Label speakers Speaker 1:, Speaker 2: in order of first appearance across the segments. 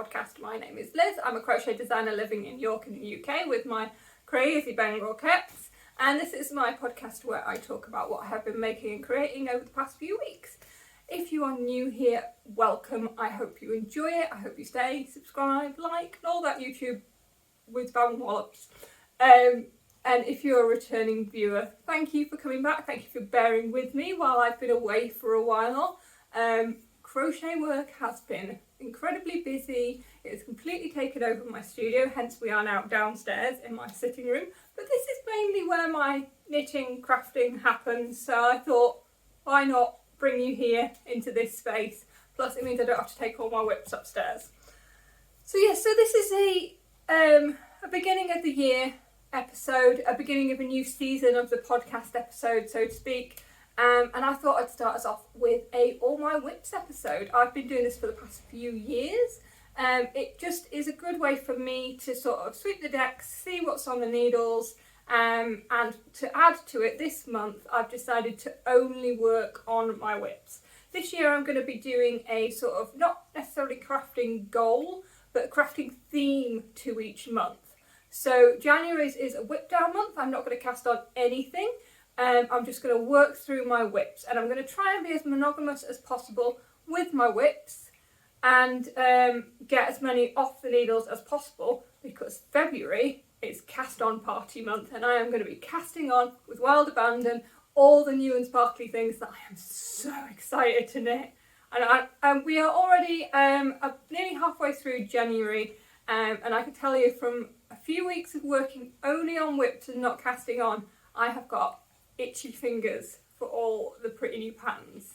Speaker 1: podcast. My name is Liz. I'm a crochet designer living in York in the UK with my crazy bang rockets, and this is my podcast where I talk about what I have been making and creating over the past few weeks. If you are new here, welcome. I hope you enjoy it. I hope you stay, subscribe, like, and all that YouTube with bang wallops. And if you're a returning viewer, thank you for coming back. Thank you for bearing with me while I've been away for a while. Crochet work has been incredibly busy. It has completely taken over my studio, hence we are now downstairs in my sitting room. But this is mainly where my knitting, crafting happens, so I thought, why not bring you here into this space? Plus it means I don't have to take all my whips upstairs. So yes, so this is a beginning of the year episode, a beginning of a new season of the podcast episode, so to speak. And I thought I'd start us off with a All My Whips episode. I've been doing this for the past few years. It just is a good way for me to sort of sweep the decks, see what's on the needles, and to add to it this month I've decided to only work on my whips. This year I'm going to be doing a sort of not necessarily crafting goal, but crafting theme to each month. So January is a whip down month. I'm not going to cast on anything. I'm just going to work through my whips, and I'm going to try and be as monogamous as possible with my whips and get as many off the needles as possible, because February is cast on party month and I am going to be casting on with wild abandon all the new and sparkly things that I am so excited to knit. And we are already nearly halfway through January, and I can tell you from a few weeks of working only on whips and not casting on, I have got itchy fingers for all the pretty new patterns.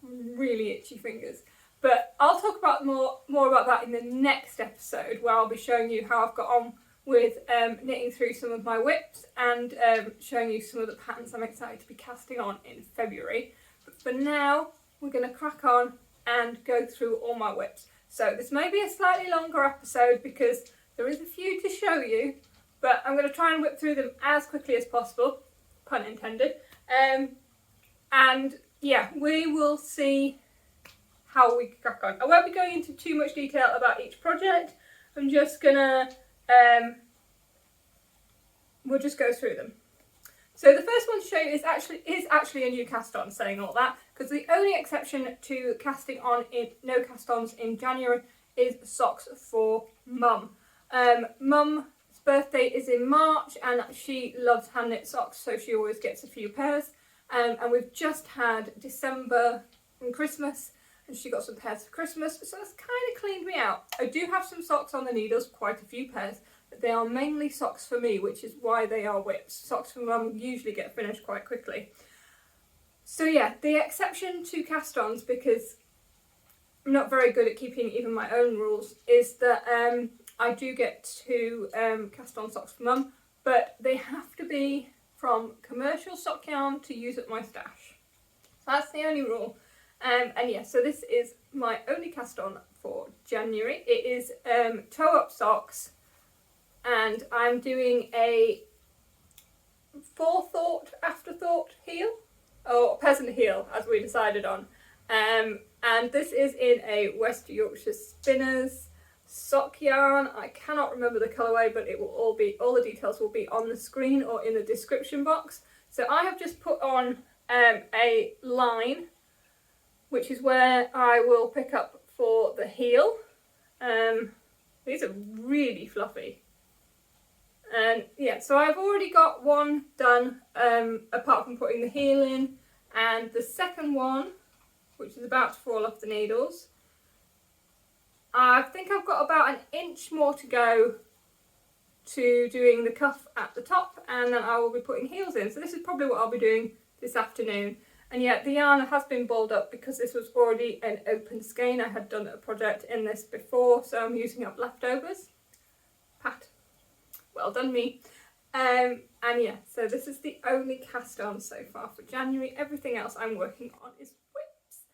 Speaker 1: Really itchy fingers. But I'll talk about more about that in the next episode, where I'll be showing you how I've got on with knitting through some of my whips and showing you some of the patterns I'm excited to be casting on in February. But for now, we're going to crack on and go through all my whips. So this may be a slightly longer episode because there is a few to show you, but I'm going to try and whip through them as quickly as possible. Pun intended. And yeah, we will see how we crack on. I won't be going into too much detail about each project. I'm just gonna we'll just go through them. So the first one to show you is actually a new cast on, saying all that, because the only exception to casting on in no cast ons in January is socks for Mum. Mum's birthday is in March and she loves hand knit socks, so she always gets a few pairs, and we've just had December and Christmas and she got some pairs for Christmas, so that's kind of cleaned me out. I do have some socks on the needles, quite a few pairs, but they are mainly socks for me, which is why they are whips. Socks for Mum usually get finished quite quickly. So yeah, the exception to cast-ons, because I'm not very good at keeping even my own rules, is that I do get to cast on socks for Mum, but they have to be from commercial sock yarn to use at my stash. So that's the only rule. And yeah, so this is my only cast on for January. It is toe up socks, and I'm doing a forethought, afterthought heel, or peasant heel, as we decided on. And this is in a West Yorkshire Spinners sock yarn. I cannot remember the colourway, but it will all the details will be on the screen or in the description box. So I have just put on a line, which is where I will pick up for the heel. These are really fluffy. And yeah, so I've already got one done, apart from putting the heel in, and the second one, which is about to fall off the needles, I think I've got about an inch more to go to doing the cuff at the top, and then I will be putting heels in. So this is probably what I'll be doing this afternoon. And yet the yarn has been balled up because this was already an open skein. I had done a project in this before, so I'm using up leftovers. Pat. Well done me. And yeah, so this is the only cast on so far for January. Everything else I'm working on is whips.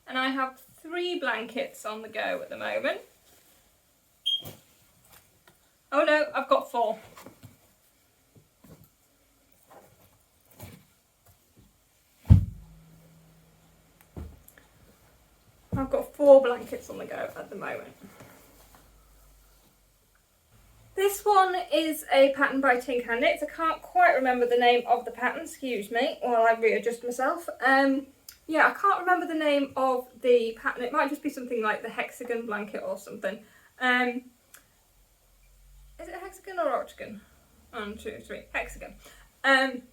Speaker 1: And I have 3 blankets on the go at the moment. Oh no, I've got 4. 4 blankets on the go at the moment. This one is a pattern by Tink and Knits. I can't quite remember the name of the pattern, excuse me, while I readjust myself. Yeah, I can't remember the name of the pattern. It might just be something like the Hexagon Blanket or something. Is it Hexagon or Octagon? 1, 2, 3, Hexagon. I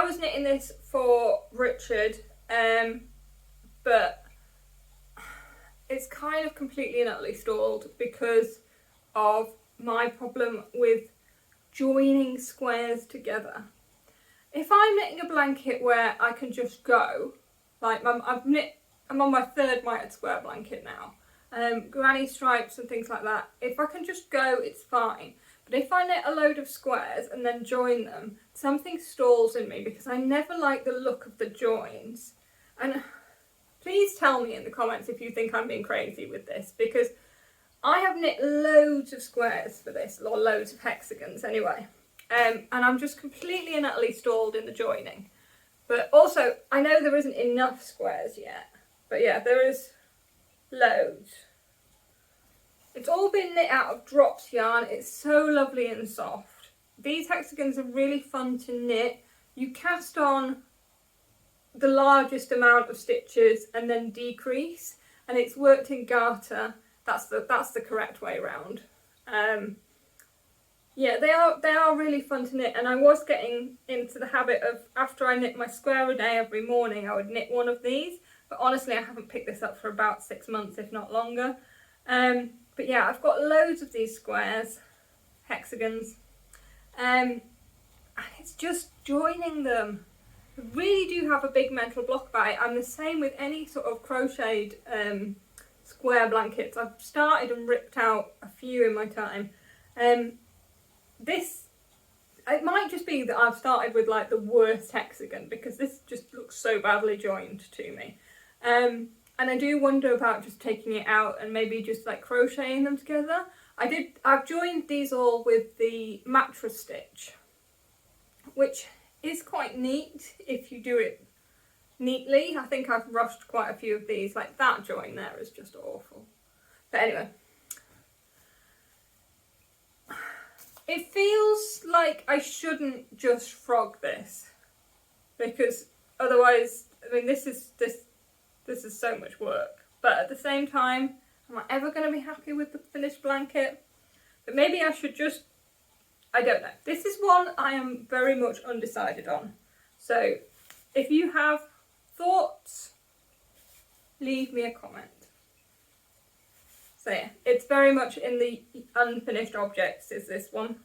Speaker 1: was knitting this for Richard, but it's kind of completely and utterly stalled because of my problem with joining squares together. If I'm knitting a blanket where I can just go, like I'm on my 3rd mitered square blanket now, granny stripes and things like that, if I can just go, it's fine. But if I knit a load of squares and then join them, something stalls in me because I never like the look of the joins. And please tell me in the comments if you think I'm being crazy with this, because I have knit loads of squares for this, or loads of hexagons anyway. And I'm just completely and utterly stalled in the joining. But also, I know there isn't enough squares yet. But yeah, there is loads. It's all been knit out of drops yarn. It's so lovely and soft. These hexagons are really fun to knit. You cast on the largest amount of stitches and then decrease, and it's worked in garter. That's the correct way around. Yeah, they are really fun to knit, and I was getting into the habit of, after I knit my square a day every morning, I would knit one of these. But honestly, I haven't picked this up for about 6 months, if not longer. But yeah, I've got loads of these squares, hexagons, and it's just joining them. I really do have a big mental block about it. I'm the same with any sort of crocheted square blankets. I've started and ripped out a few in my time. It might just be that I've started with like the worst hexagon, because this just looks so badly joined to me. And I do wonder about just taking it out and maybe just like crocheting them together. I've joined these all with the mattress stitch, which is quite neat if you do it neatly. I think I've rushed quite a few of these. Like that join there is just awful. But anyway, it feels like I shouldn't just frog this, because otherwise, I mean, this is so much work. But at the same time, am I ever going to be happy with the finished blanket? But maybe I should just, I don't know. This is one I am very much undecided on. So if you have thoughts, leave me a comment. So yeah, it's very much in the unfinished objects is this one.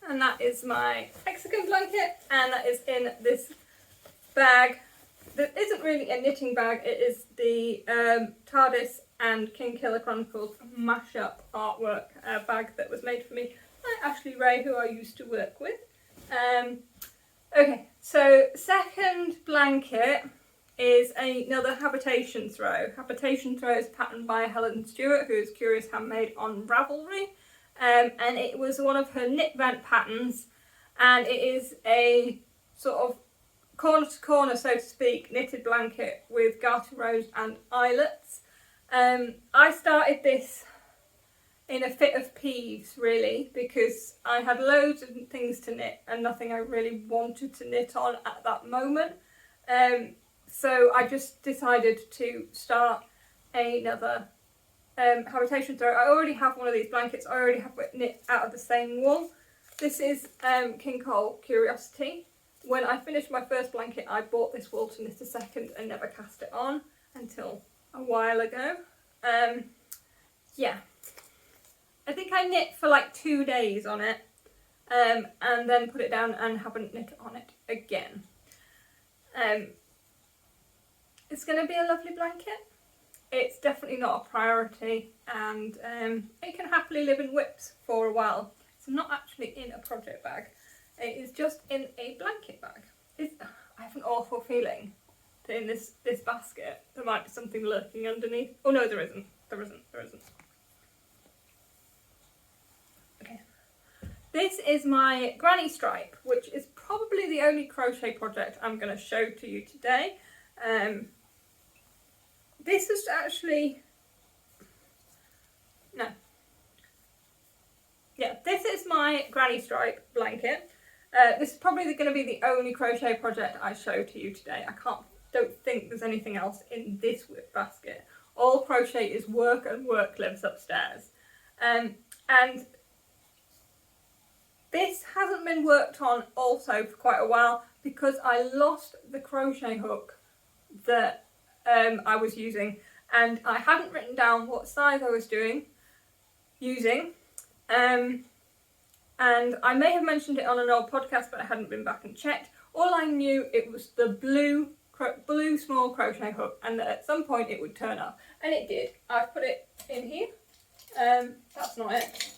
Speaker 1: And that is my hexagon blanket, and that is in this bag that isn't really a knitting bag. It is the TARDIS and King Killer Chronicles mashup artwork bag that was made for me by Ashley Ray, who I used to work with. Okay, so second blanket is another habitation throw. Habitation throw is patterned by Helen Stewart, who is Curious Handmade on Ravelry. And it was one of her knit vent patterns, and it is a sort of corner to corner, so to speak, knitted blanket with garter rows and eyelets. I started this in a fit of peeves, really, because I had loads of things to knit and nothing I really wanted to knit on at that moment. So I just decided to start another habitation throw. I already have one of these blankets. I already have it knit out of the same wool. This is King Cole Curiosity. When I finished my first blanket, I bought this wool to knit a second and never cast it on until a while ago. Yeah, I think I knit for like 2 days on it, and then put it down and haven't knit on it again. It's going to be a lovely blanket. It's definitely not a priority, and it can happily live in whips for a while. It's not actually in a project bag. It is just in a blanket bag. I have an awful feeling that in this basket there might be something lurking underneath. Oh no, there isn't. There isn't. Okay. This is my granny stripe, which is probably the only crochet project I'm going to show to you today. This is actually, no, yeah, this is my granny stripe blanket. This is probably going to be the only crochet project I show to you today. Don't think there's anything else in this whip basket. All crochet is work, and work lives upstairs. And this hasn't been worked on also for quite a while because I lost the crochet hook that I was using, and I hadn't written down what size I was using. And I may have mentioned it on an old podcast, but I hadn't been back and checked. All I knew, it was the blue small crochet hook, and that at some point it would turn up, and it did. I've put it in here. That's not it.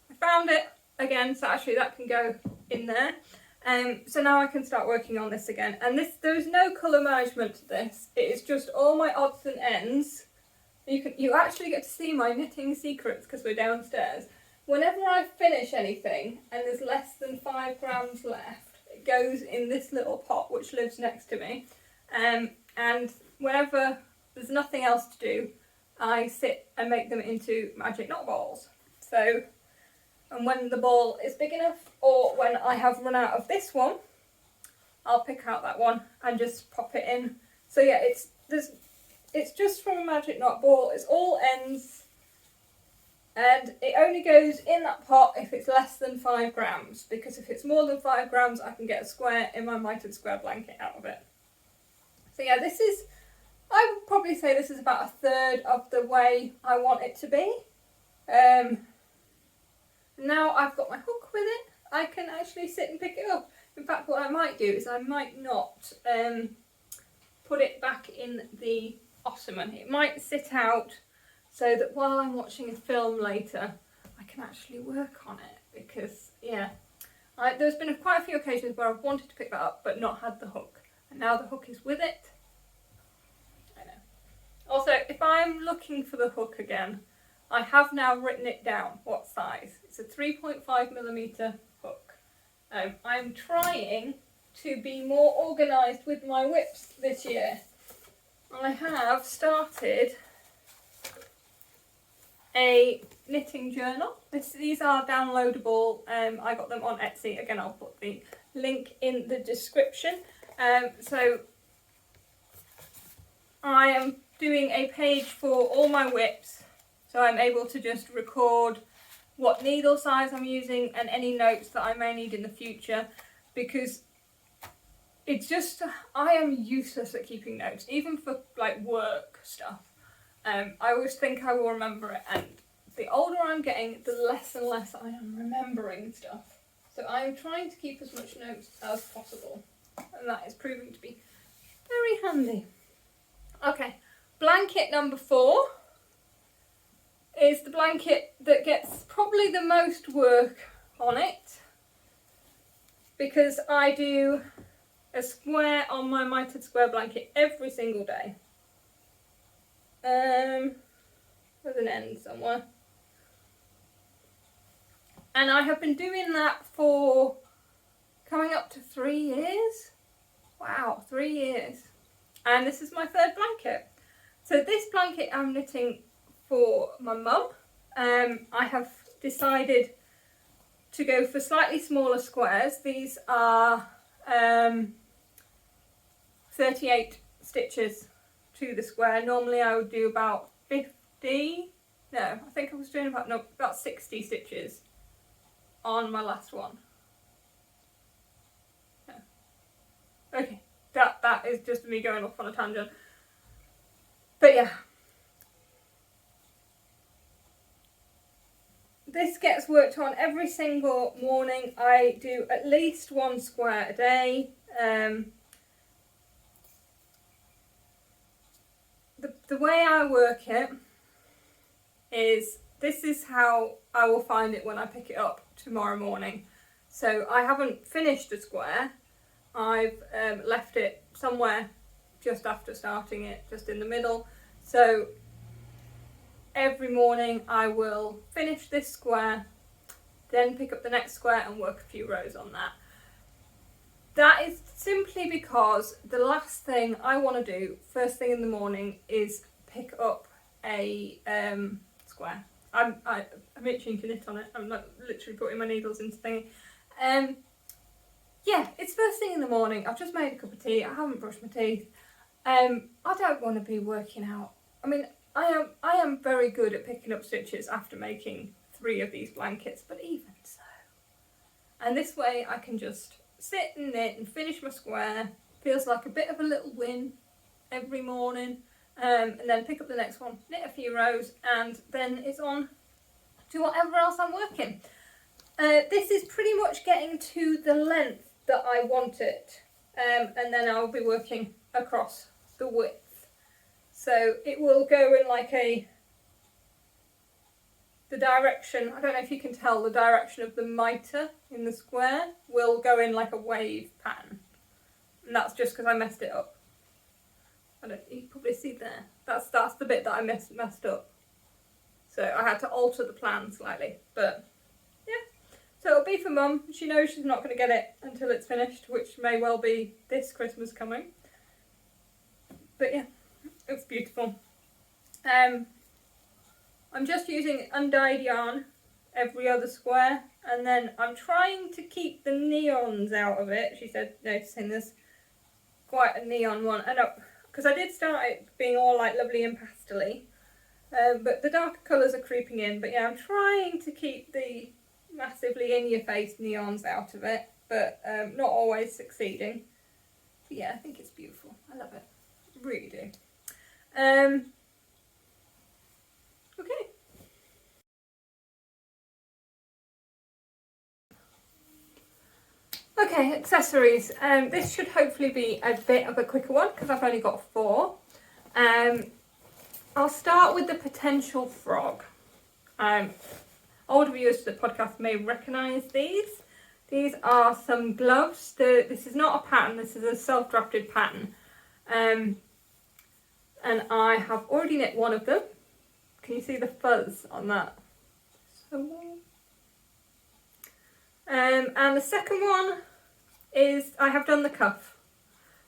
Speaker 1: I found it again, so actually that can go in there. So now I can start working on this again. And there is no colour management to this. It is just all my odds and ends. You actually get to see my knitting secrets because we're downstairs. Whenever I finish anything and there's less than 5 grams left, it goes in this little pot which lives next to me. And whenever there's nothing else to do, I sit and make them into magic knot balls. So, and when the ball is big enough, or when I have run out of this one, I'll pick out that one and just pop it in. So yeah, it's just from a magic knot ball. It's all ends, and it only goes in that pot if it's less than 5 grams, because if it's more than 5 grams, I can get a square in my mitered square blanket out of it. So yeah, I would probably say this is about a third of the way I want it to be. Now I've got my hook with it, I can actually sit and pick it up. In fact, what I might do is I might not put it back in the ottoman. It might sit out so that while I'm watching a film later, I can actually work on it. Because, yeah, there's been quite a few occasions where I've wanted to pick that up but not had the hook. And now the hook is with it. I know. Also, if I'm looking for the hook again, I have now written it down, what size. It's a 3.5mm hook. I'm trying to be more organised with my whips this year. I have started a knitting journal. These are downloadable. I got them on Etsy. Again, I'll put the link in the description. So I am doing a page for all my whips. So I'm able to just record what needle size I'm using and any notes that I may need in the future, because it's just, I am useless at keeping notes, even for like work stuff. I always think I will remember it, and the older I'm getting, the less and less I am remembering stuff. So I'm trying to keep as much notes as possible, and that is proving to be very handy. Okay, blanket number 4. Is the blanket that gets probably the most work on it, because I do a square on my mitered square blanket every single day. There's an end somewhere. And I have been doing that for coming up to 3 years. Wow, 3 years. And this is my 3rd blanket. So this blanket I'm knitting for my mum. I have decided to go for slightly smaller squares. These are 38 stitches to the square. Normally I would do about 50. No, I think I was doing about 60 stitches on my last one. Yeah. Okay, that is just me going off on a tangent. But yeah. This gets worked on every single morning. I do at least 1 square a day. The way I work it is, this is how I will find it when I pick it up tomorrow morning. So I haven't finished a square. I've left it somewhere just after starting it, just in the middle. So every morning I will finish this square, then pick up the next square and work a few rows on that. That is simply because the last thing I want to do first thing in the morning is pick up a square. I'm itching to knit on it. I'm like literally putting my needles into thingy. Yeah, it's first thing in the morning. I've just made a cup of tea. I haven't brushed my teeth. I don't want to be working out. I mean, I am very good at picking up stitches after making 3 of these blankets, but even so. And this way I can just sit and knit and finish my square. Feels like a bit of a little win every morning. And then pick up the next one, knit a few rows, and then it's on to whatever else I'm working. This is pretty much getting to the length that I want it, and then I'll be working across the width. So it will go in like the direction, I don't know if you can tell, the direction of the mitre in the square will go in like a wave pattern. And that's just because I messed it up. You can probably see there. That's the bit that I messed up. So I had to alter the plan slightly, but yeah. So it'll be for Mum. She knows she's not going to get it until it's finished, which may well be this Christmas coming. But yeah, it's beautiful. I'm just using undyed yarn every other square, and then I'm trying to keep the neons out of it. She said, noticing there's quite a neon one. I know, because I did start it being all like lovely and pastel-y, but the darker colours are creeping in. But yeah, I'm trying to keep the massively in-your-face neons out of it, but not always succeeding. But yeah, I think it's beautiful. I love it. I really do. Okay. Okay, accessories. This should hopefully be a bit of a quicker one because I've only got 4. I'll start with the potential frog. Older viewers to the podcast may recognise these. These are some gloves. This is not a pattern, this is a self-drafted pattern. And I have already knit one of them. Can you see the fuzz on that? So warm. And the second one is I have done the cuff.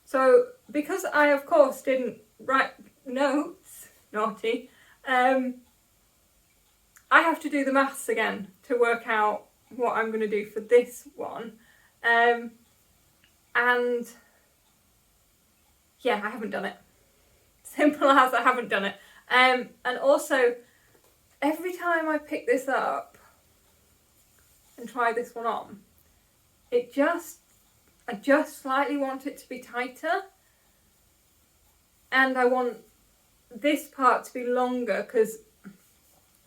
Speaker 1: So because I of course didn't write notes, naughty, I have to do the maths again to work out what I'm going to do for this one. And yeah, I haven't done it. Simple as I haven't done it. And also, every time I pick this up and try this one on, I just slightly want it to be tighter, and I want this part to be longer because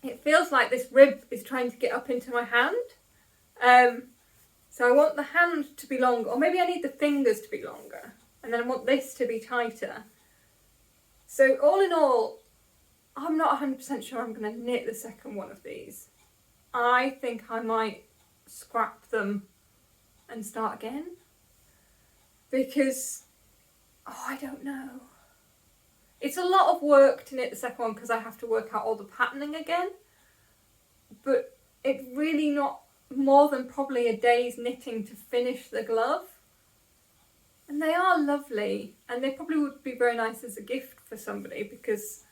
Speaker 1: it feels like this rib is trying to get up into my hand. So I want the hand to be longer, or maybe I need the fingers to be longer, and then I want this to be tighter. So all in all, I'm not 100% sure I'm going to knit the second one of these. I think I might scrap them and start again. Because, I don't know. It's a lot of work to knit the second one because I have to work out all the patterning again. But it's really not more than probably a day's knitting to finish the glove. And they are lovely, and they probably would be very nice as a gift for somebody because,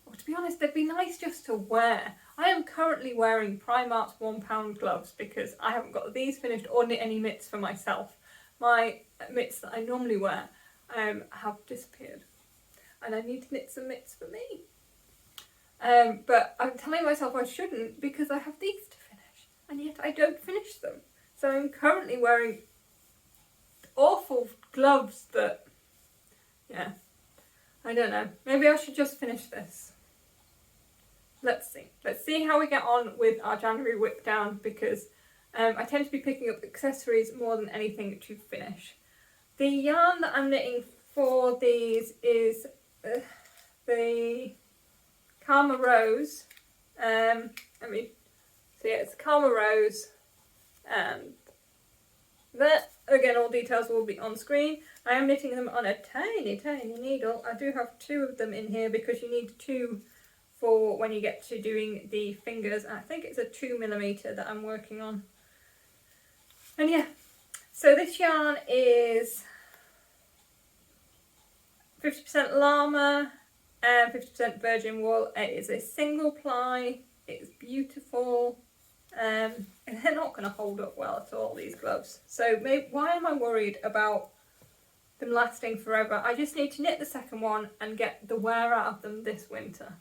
Speaker 1: well, to be honest, they'd be nice just to wear. I am currently wearing Primark's £1 gloves because I haven't got these finished or knit any mitts for myself. My mitts that I normally wear have disappeared, and I need to knit some mitts for me. But I'm telling myself I shouldn't because I have these to finish, and yet I don't finish them. So I'm currently wearing awful gloves that, yeah, I don't know. Maybe I should just finish this. Let's see. Let's see how we get on with our January whip down because I tend to be picking up accessories more than anything to finish. The yarn that I'm knitting for these is the Karma Rose. So yeah, it's Karma Rose, and that, again, all details will be on screen. I am knitting them on a tiny, tiny needle. I do have 2 of them in here because you need 2 for for when you get to doing the fingers. And I think it's a 2mm that I'm working on. And yeah, so this yarn is 50% llama and 50% virgin wool. It is a single ply, it's beautiful, and they're not going to hold up well at all, these gloves. So why am I worried about them lasting forever? I just need to knit the second one and get the wear out of them this winter.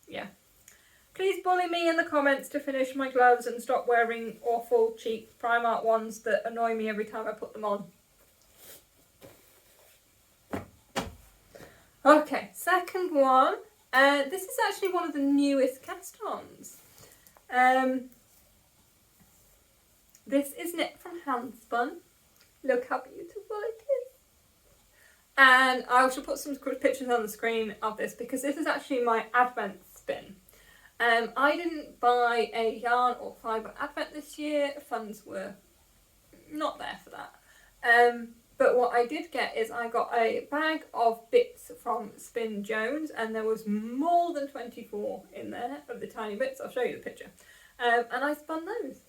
Speaker 1: Yeah. Please bully me in the comments to finish my gloves and stop wearing awful cheap Primark ones that annoy me every time I put them on. Okay, second one. This is actually one of the newest cast-ons. This is knit from Handspun. Look how beautiful it is. And I shall put some pictures on the screen of this because this is actually my Advent spin. I didn't buy a yarn or fibre Advent this year. Funds were not there for that. But what I did get is I got a bag of bits from Spin Jones, and there was more than 24 in there of the tiny bits. I'll show you the picture. And I spun those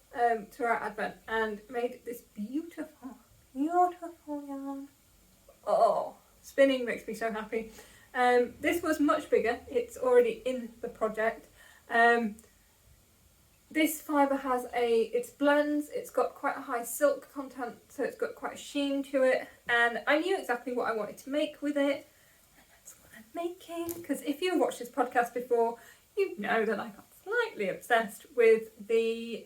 Speaker 1: throughout Advent and made this beautiful, beautiful yarn. Oh, spinning makes me so happy. This was much bigger. It's already in the project. This fibre has it's blends, it's got quite a high silk content, so it's got quite a sheen to it, and I knew exactly what I wanted to make with it, and that's what I'm making. Because if you've watched this podcast before, you know that I got slightly obsessed with the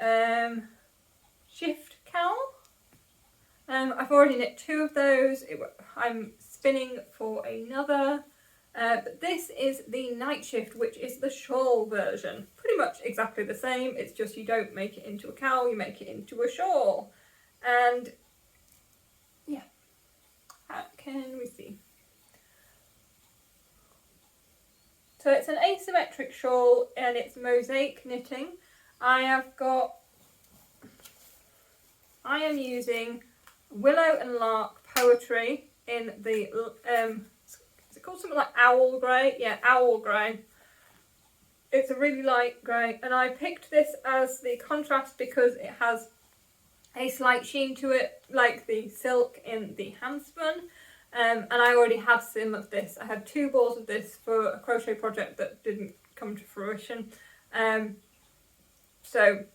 Speaker 1: shift cowl. I've already knit 2 of those. I'm spinning for another. But this is the night shift, which is the shawl version. Pretty much exactly the same, it's just you don't make it into a cowl, you make it into a shawl. And yeah, how can we see? So it's an asymmetric shawl and it's mosaic knitting. I am using Willow and Lark Poetry in the is it called something like owl grey? Yeah, owl grey. It's a really light grey, and I picked this as the contrast because it has a slight sheen to it, like the silk in the Handspun. And I already had some of this. I had 2 balls of this for a crochet project that didn't come to fruition. So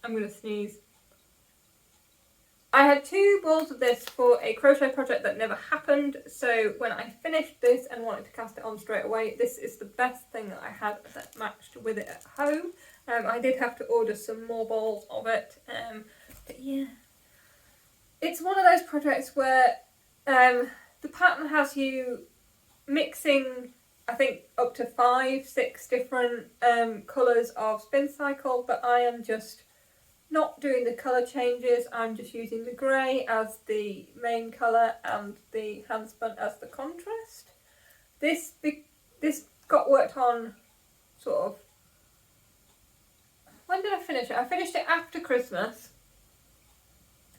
Speaker 1: I'm going to sneeze. I had 2 balls of this for a crochet project that never happened, so when I finished this and wanted to cast it on straight away, this is the best thing that I had that matched with it at home. I did have to order some more balls of it, but yeah. It's one of those projects where the pattern has you mixing, I think, up to 5-6 different colours of spin cycle, but I am just not doing the colour changes. I'm just using the grey as the main colour and the Handspun as the contrast. This got worked on sort of, when did I finish it? I finished it after Christmas.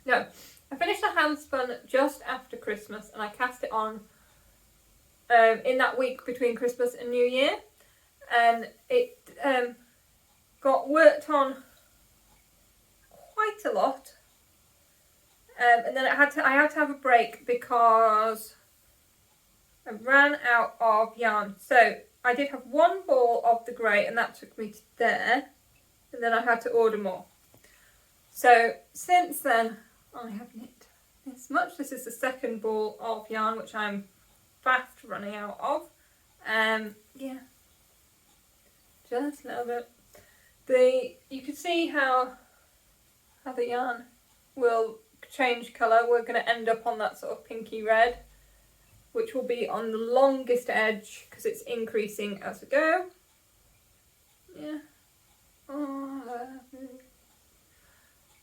Speaker 1: No, I finished the Handspun just after Christmas and I cast it on in that week between Christmas and New Year, and it got worked on quite a lot, and then I had to have a break because I ran out of yarn. So I did have 1 ball of the grey and that took me to there, and then I had to order more. So since then I have knit this much. This is the 2nd ball of yarn which I'm fast running out of. Yeah, just love it. You can see how the yarn will change colour. We're going to end up on that sort of pinky red, which will be on the longest edge because it's increasing as we go. Yeah. Oh,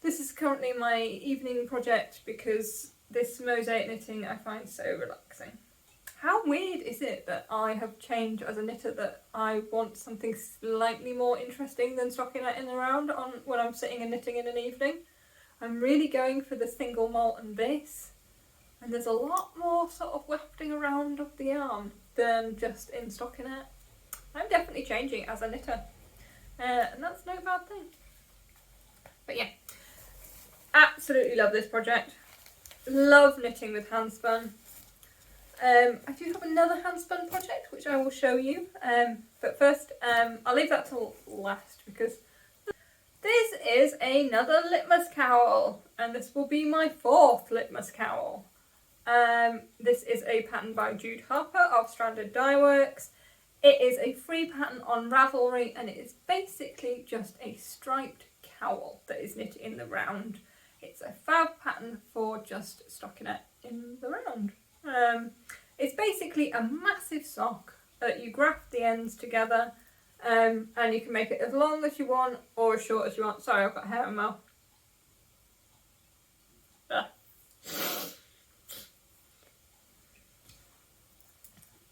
Speaker 1: this is currently my evening project because this mosaic knitting I find so relaxing. How weird is it that I have changed as a knitter, that I want something slightly more interesting than stockinetting around on when I'm sitting and knitting in an evening? I'm really going for the single malt and base, and there's a lot more sort of wafting around of the yarn than just in stockinette. I'm definitely changing as a knitter, and that's no bad thing. But yeah, absolutely love this project. Love knitting with hand spun. I do have another hand spun project which I will show you, but first I'll leave that till last because this is another litmus cowl, and this will be my 4th litmus cowl. This is a pattern by Jude Harper of Stranded Dye Works. It is a free pattern on Ravelry, and it is basically just a striped cowl that is knit in the round. It's a fab pattern for just stockinette in the round. It's basically a massive sock that you graft the ends together, and you can make it as long as you want or as short as you want. Sorry, I've got hair in my mouth.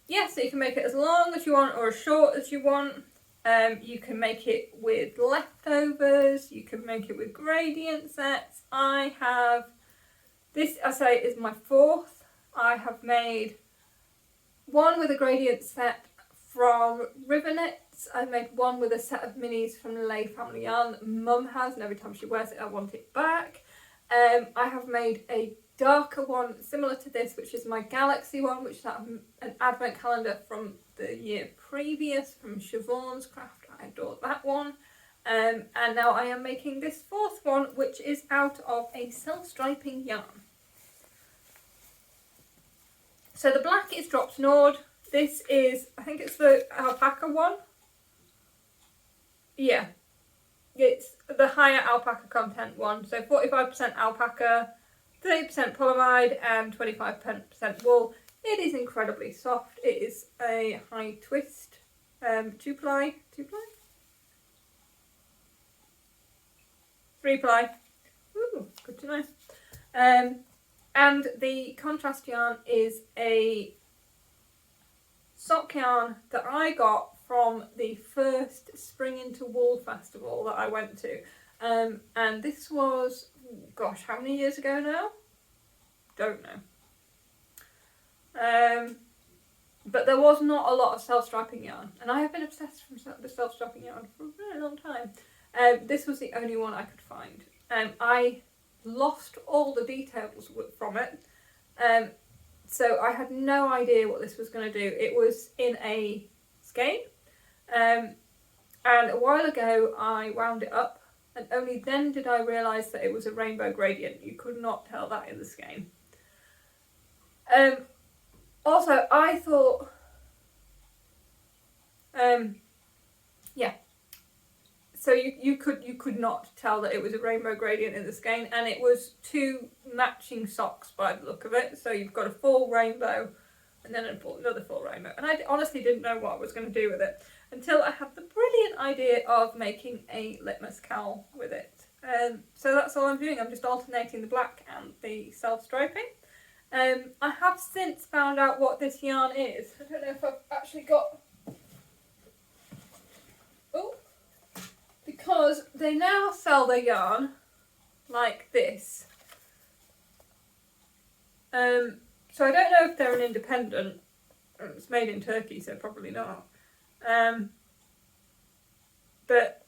Speaker 1: Yeah, so you can make it as long as you want or as short as you want. You can make it with leftovers, you can make it with gradient sets. I have, this I say is my 4th. I have made one with a gradient set from River Knits. I made one with a set of minis from Lay Family Yarn that Mum has, and every time she wears it I want it back. I have made a darker one similar to this, which is my Galaxy one, which is an advent calendar from the year previous from Siobhan's Craft. I adored that one. And now I am making this 4th one, which is out of a self-striping yarn. So the black is Drops Nord. This is, I think it's the alpaca one. Yeah, it's the higher alpaca content one. So 45% alpaca, 30% polyamide and 25% wool. It is incredibly soft. It is a high twist, 2-ply, 3-ply. Ooh, good to know. And the contrast yarn is a sock yarn that I got from the first Spring into Wool festival that I went to. And this was, gosh, how many years ago now? Don't know. But there was not a lot of self-striping yarn, and I have been obsessed with self-striping yarn for a very long time. This was the only one I could find. I lost all the details from it, so I had no idea what this was going to do. It was in a skein, and a while ago I wound it up, and only then did I realise that it was a rainbow gradient. You could not tell that in the skein. Also, I thought, yeah, so you could not tell that it was a rainbow gradient in the skein, and it was 2 matching socks by the look of it. So you've got a full rainbow and then another full rainbow, and I honestly didn't know what I was going to do with it until I had the brilliant idea of making a litmus cowl with it. So that's all I'm doing. I'm just alternating the black and the self-striping. I have since found out what this yarn is. I don't know if I've actually got... Oh! Because they now sell their yarn like this. So I don't know if they're an independent. It's made in Turkey, so probably not. But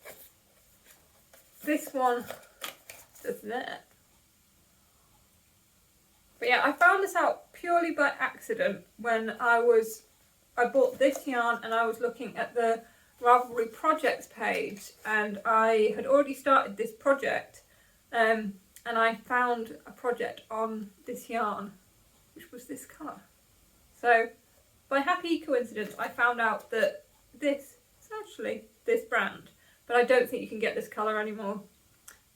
Speaker 1: this one does that. But yeah, I found this out purely by accident when I bought this yarn and I was looking at the Ravelry projects page, and I had already started this project, and I found a project on this yarn, which was this colour. So by happy coincidence, I found out that this is actually this brand, but I don't think you can get this colour anymore.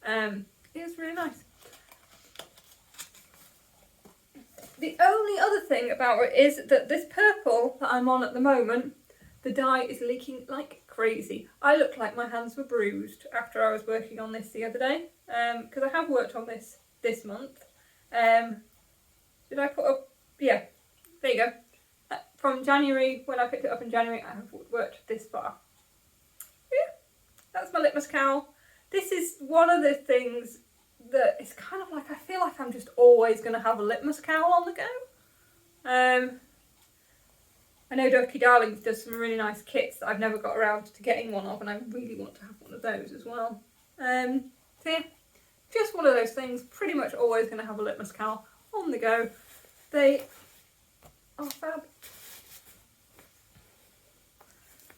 Speaker 1: It was really nice. The only other thing about it is that this purple that I'm on at the moment, the dye is leaking like crazy. I look like my hands were bruised after I was working on this the other day, because I have worked on this month. Did I put up? Yeah, there you go. From January, when I picked it up in January, I have worked this far. Yeah, that's my litmus cowl. This is one of the things that it's kind of like, I feel like I'm just always going to have a litmus cowl on the go. I know Ducky Darlings does some really nice kits that I've never got around to getting one of, and I really want to have one of those as well. So yeah, just one of those things. Pretty much always going to have a litmus cowl on the go. They are fab.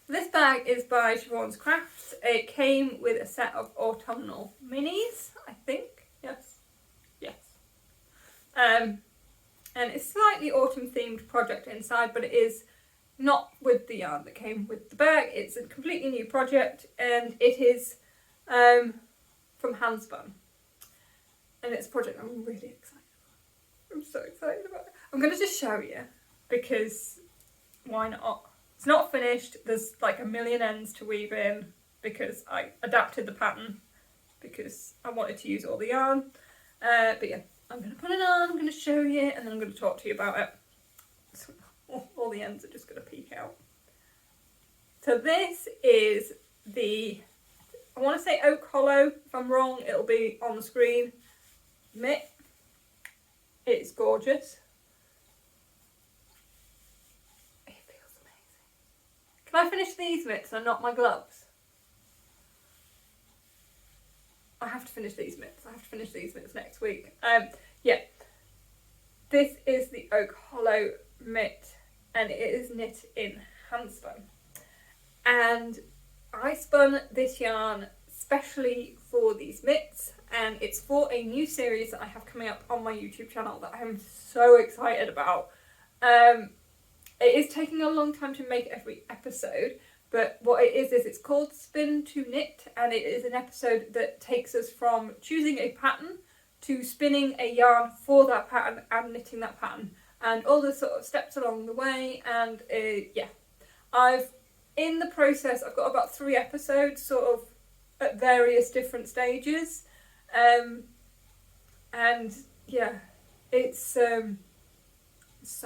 Speaker 1: This bag is by Siobhan's Crafts. It came with a set of autumnal minis, I think. Yes. And it's slightly autumn themed project inside, but it is not with the yarn that came with the bag. It's a completely new project, and it is from Handspun. And it's a project I'm really excited about. I'm so excited about it. I'm going to just show you, because why not? It's not finished. There's like a million ends to weave in because I adapted the pattern because I wanted to use all the yarn. But yeah, I'm going to put it on, I'm going to show you, and then I'm going to talk to you about it. So all the ends are just going to peek out. So this is the, I want to say oak hollow. If I'm wrong, it'll be on the screen. Mitt. It's gorgeous. It feels amazing. Can I finish these mitts and not my gloves? I have to finish these mitts. I have to finish these mitts next week. Yeah. This is the oak hollow mitt, and it is knit in Handspun. And I spun this yarn specially for these mitts, and it's for a new series that I have coming up on my YouTube channel that I'm so excited about. It is taking a long time to make every episode, but what it is it's called Spin to Knit, and it is an episode that takes us from choosing a pattern to spinning a yarn for that pattern and knitting that pattern, and all the sort of steps along the way. And yeah, in the process I've got about 3 episodes sort of at various different stages, and yeah, it's so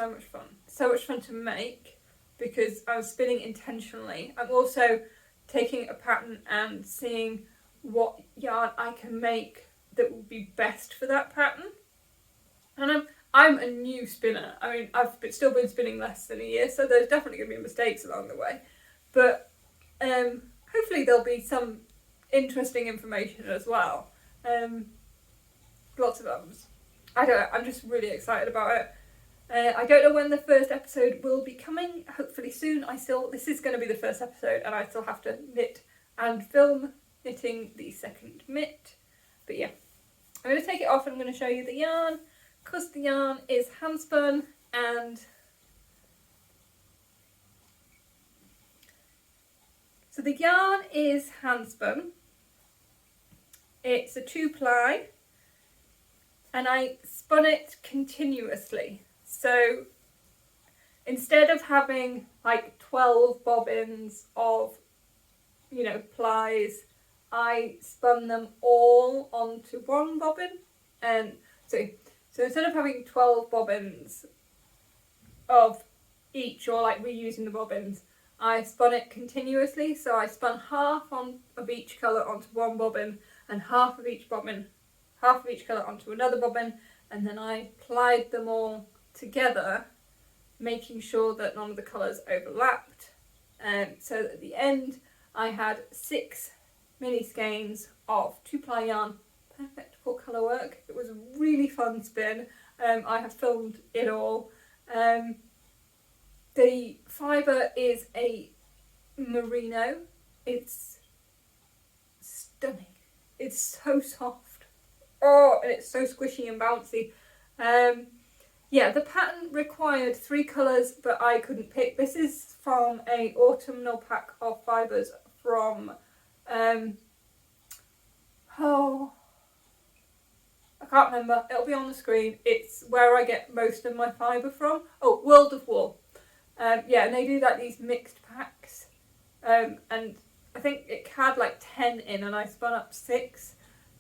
Speaker 1: much fun to make, because I'm spinning intentionally. I'm also taking a pattern and seeing what yarn I can make that will be best for that pattern. And I'm a new spinner. I mean, I've still been spinning less than a year, so there's definitely going to be mistakes along the way. But hopefully there'll be some interesting information as well. Lots of ums. I don't know, I'm just really excited about it. I don't know when the first episode will be coming. Hopefully soon. This is going to be the first episode, and I still have to knit and film knitting the second mitt. But yeah, I'm going to take it off and I'm going to show you the yarn, because the yarn is Handspun, and so the yarn is Handspun. It's a 2-ply, and I spun it continuously. So instead of having like 12 bobbins of, plies, I spun them all onto one bobbin. And so instead of having 12 bobbins of each, or like reusing the bobbins, I spun it continuously. So I spun half of each colour onto one bobbin, and half of each colour onto another bobbin, and then I plied them all together, making sure that none of the colours overlapped. So that at the end I had 6 mini skeins of 2-ply yarn, perfect for colour work. It was a really fun spin. I have filmed it all. The fibre is a merino. It's stunning. It's so soft. Oh, and it's so squishy and bouncy. Yeah, the pattern required 3 colours, but I couldn't pick. This is from a autumnal pack of fibres from, I can't remember. It'll be on the screen. It's where I get most of my fibre from. Oh, World of Wool. Yeah, and they do these mixed packs. And I think it had like 10 in, and I spun up 6.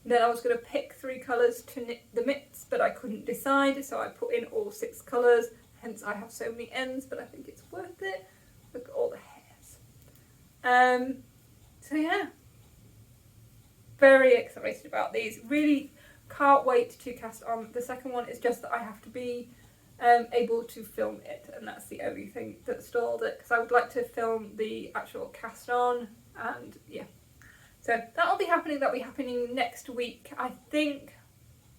Speaker 1: Then I was going to pick 3 colours to knit the mitts, but I couldn't decide, so I put in all 6 colours, hence I have so many ends, but I think it's worth it. Look at all the hairs. So yeah, very excited about these. Really can't wait to cast on. The second one is just that I have to be able to film it, and that's the only thing that stalled it, because I would like to film the actual cast on, and yeah. So that'll be happening next week, I think.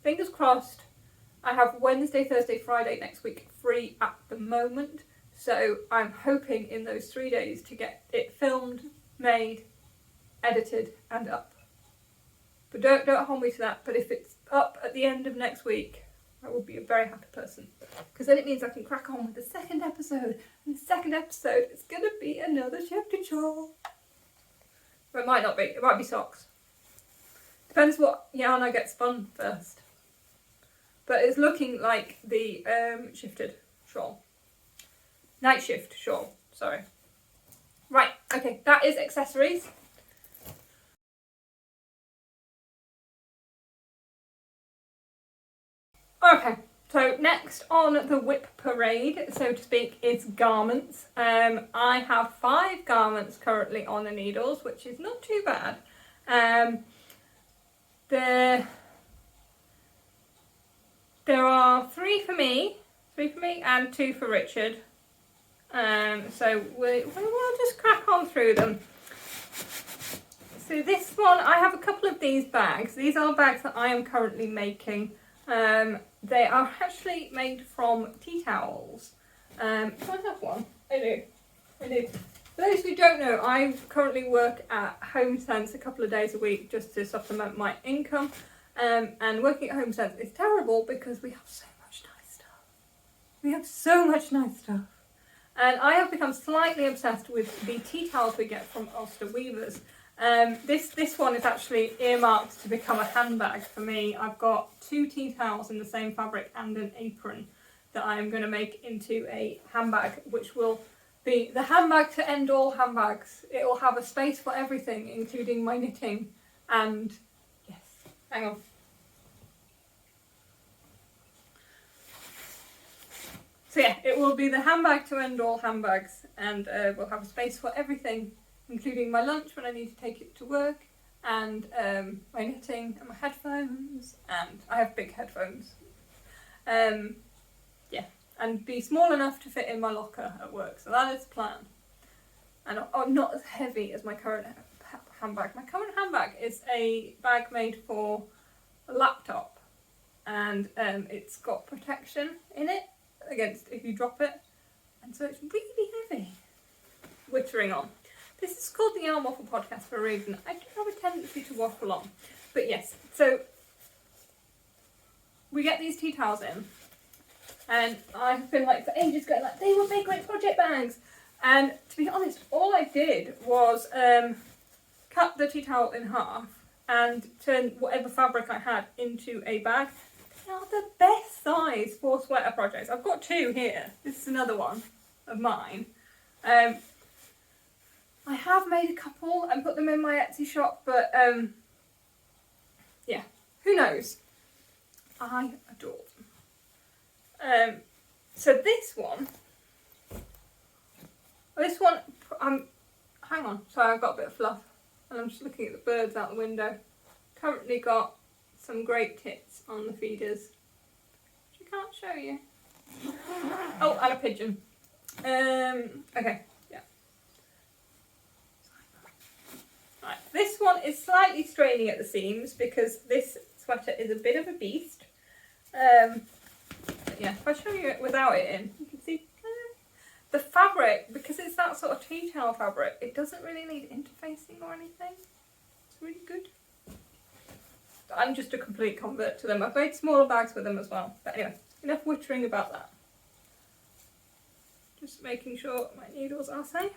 Speaker 1: Fingers crossed. I have Wednesday, Thursday, Friday next week free at the moment, so I'm hoping in those 3 days to get it filmed, made, edited and up. But don't hold me to that, but if it's up at the end of next week, I will be a very happy person, because then it means I can crack on with the second episode, and the second episode is going to be another chapter chore. But it might not be, it might be socks. Depends what yarn I get spun first. But it's looking like the shifted shawl. Night shift shawl, sorry. Right, okay, that is accessories. Okay, so next on the whip parade, so to speak, is garments. I have 5 garments currently on the needles, which is not too bad. There are 3 for me and 2 for Richard. So we will just crack on through them. So this one, I have a couple of these bags. These are bags that I am currently making. They are actually made from tea towels. Do I have one? I do. For those who don't know, I currently work at HomeSense a couple of days a week just to supplement my income. And working at HomeSense is terrible because we have so much nice stuff. And I have become slightly obsessed with the tea towels we get from Ulster Weavers. This one is actually earmarked to become a handbag for me. I've got 2 tea towels in the same fabric and an apron that I am going to make into a handbag, which will be the handbag to end all handbags. It will have a space for everything, including my knitting and, yes, hang on. So yeah, it will be the handbag to end all handbags, and we'll have a space for everything, including my lunch when I need to take it to work, and my knitting and my headphones, and I have big headphones. Yeah, and be small enough to fit in my locker at work, so that is the plan. And not as heavy as my current handbag. My current handbag is a bag made for a laptop, and it's got protection in it against if you drop it, and so it's really heavy. Wittering on. This is called the Waffle podcast for a reason. I do have a tendency to waffle on. But yes, so we get these tea towels in, and I've been like for ages going like, they would make great project bags. And to be honest, all I did was cut the tea towel in half and turn whatever fabric I had into a bag. They are the best size for sweater projects. I've got 2 here. This is another one of mine. I have made a couple and put them in my Etsy shop, but yeah, who knows? I adore them. So this one, hang on, sorry, I've got a bit of fluff, and I'm just looking at the birds out the window. Currently got some great tits on the feeders, which I can't show you. Oh, and a pigeon. Okay. Right, this one is slightly straining at the seams because this sweater is a bit of a beast. But yeah, if I show you it without it in, you can see the fabric, because it's that sort of tea towel fabric, it doesn't really need interfacing or anything. It's really good. I'm just a complete convert to them. I've made smaller bags with them as well. But anyway, enough wittering about that. Just making sure my needles are safe.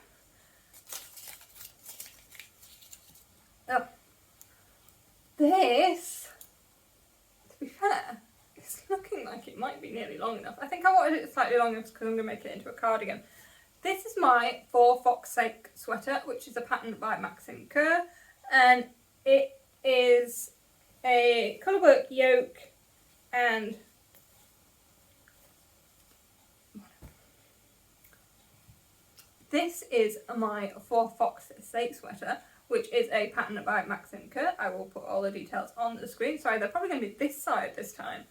Speaker 1: Oh, this, to be fair, it's looking like it might be nearly long enough. I think I wanted it slightly longer because I'm going to make it into a cardigan. This is my For Fox's Sake sweater, which is a pattern by Maxim Kerr, and it is a colourwork yoke and this is my For Fox's Sake sweater, which is a pattern by Maxim Kerr. I will put all the details on the screen. Sorry, they're probably going to be this side this time.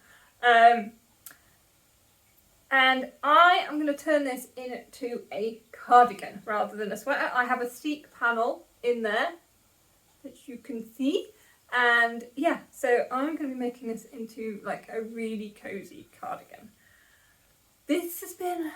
Speaker 1: And I am going to turn this into a cardigan rather than a sweater. I have a steek panel in there, which you can see. And yeah, so I'm going to be making this into like a really cozy cardigan. This has been,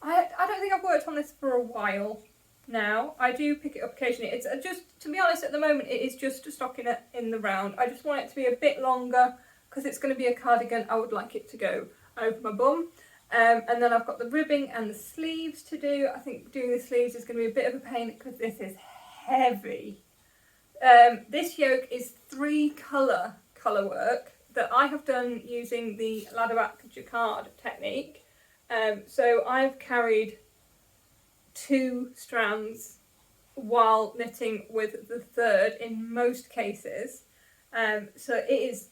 Speaker 1: I don't think I've worked on this for a while now. I do pick it up occasionally. It's just, to be honest, at the moment it is just stocking it in the round. I just want it to be a bit longer because it's going to be a cardigan. I would like it to go over my bum. And then I've got the ribbing and the sleeves to do. I think doing the sleeves is going to be a bit of a pain because this is heavy. This yoke is 3 colour work that I have done using the ladderback jacquard technique. So I've carried 2 strands while knitting with the 3rd in most cases. So it is,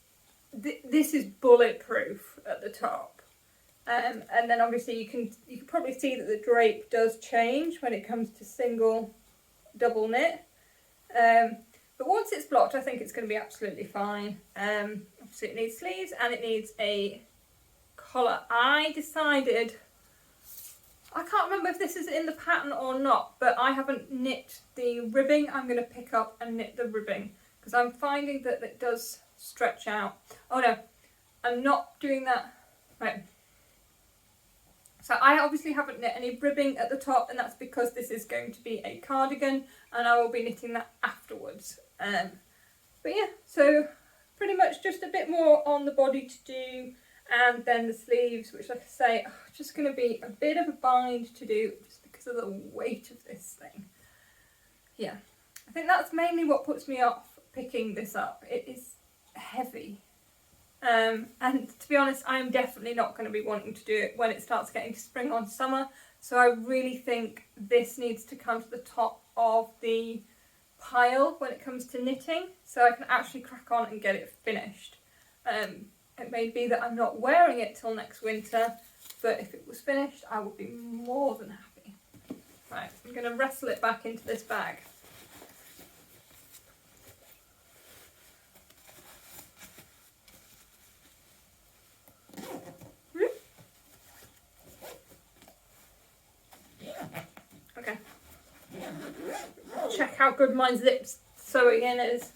Speaker 1: this is bulletproof at the top. And then obviously you can probably see that the drape does change when it comes to single, double knit. But once it's blocked, I think it's going to be absolutely fine. Obviously it needs sleeves and it needs a collar. I decided, I can't remember if this is in the pattern or not, but I haven't knit the ribbing. I'm going to pick up and knit the ribbing because I'm finding that it does stretch out. Oh no, I'm not doing that. Right. So I obviously haven't knit any ribbing at the top, and that's because this is going to be a cardigan and I will be knitting that afterwards. But yeah, so pretty much just a bit more on the body to do, and then the sleeves, which like I say, are just going to be a bit of a bind to do just because of the weight of this thing. Yeah, I think that's mainly what puts me off picking this up. It is heavy. And to be honest, I'm definitely not going to be wanting to do it when it starts getting to spring on summer. So I really think this needs to come to the top of the pile when it comes to knitting, so I can actually crack on and get it finished. It may be that I'm not wearing it till next winter, but if it was finished, I would be more than happy. Right, I'm going to wrestle it back into this bag. Okay. Check how good my zip sewing in is.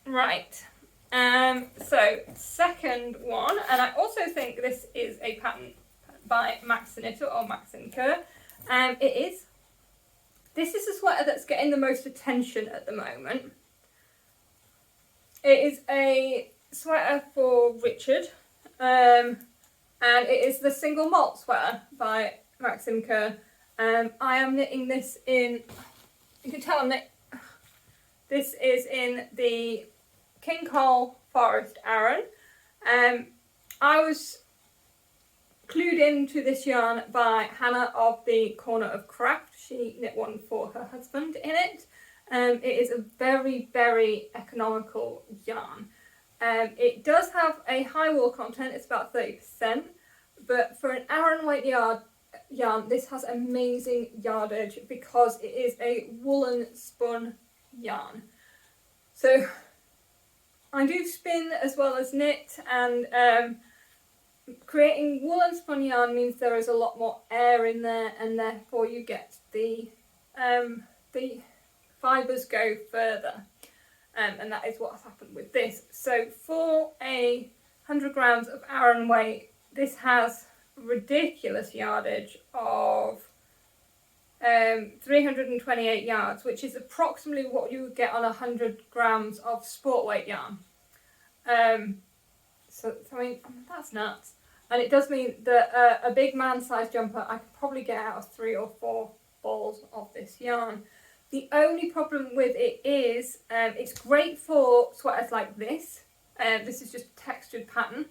Speaker 1: Right. So second one, and I also think this is a pattern by Max Knitter or Max & Kerr. This is a sweater that's getting the most attention at the moment. It is a sweater for Richard, and it is the single malt sweater by Max & Kerr. I am knitting this in, you can tell this is in the King Cole Forest Aran. I was clued into this yarn by Hannah of the Corner of Craft. She knit one for her husband in it. It is a very, very economical yarn. It does have a high wool content, it's about 30%, but for an Aran weight yarn, this has amazing yardage because it is a woolen spun yarn. So I do spin as well as knit, and creating woolen spun yarn means there is a lot more air in there, and therefore you get the fibres go further, and that is what has happened with this. So for 100 grams of Aran weight, this has ridiculous yardage of 328 yards, which is approximately what you would get on 100 grams of sport weight yarn. So I mean, that's nuts. And it does mean that a big man-sized jumper, I could probably get out of 3 or 4 balls of this yarn. The only problem with it is it's great for sweaters like this. This is just a textured pattern.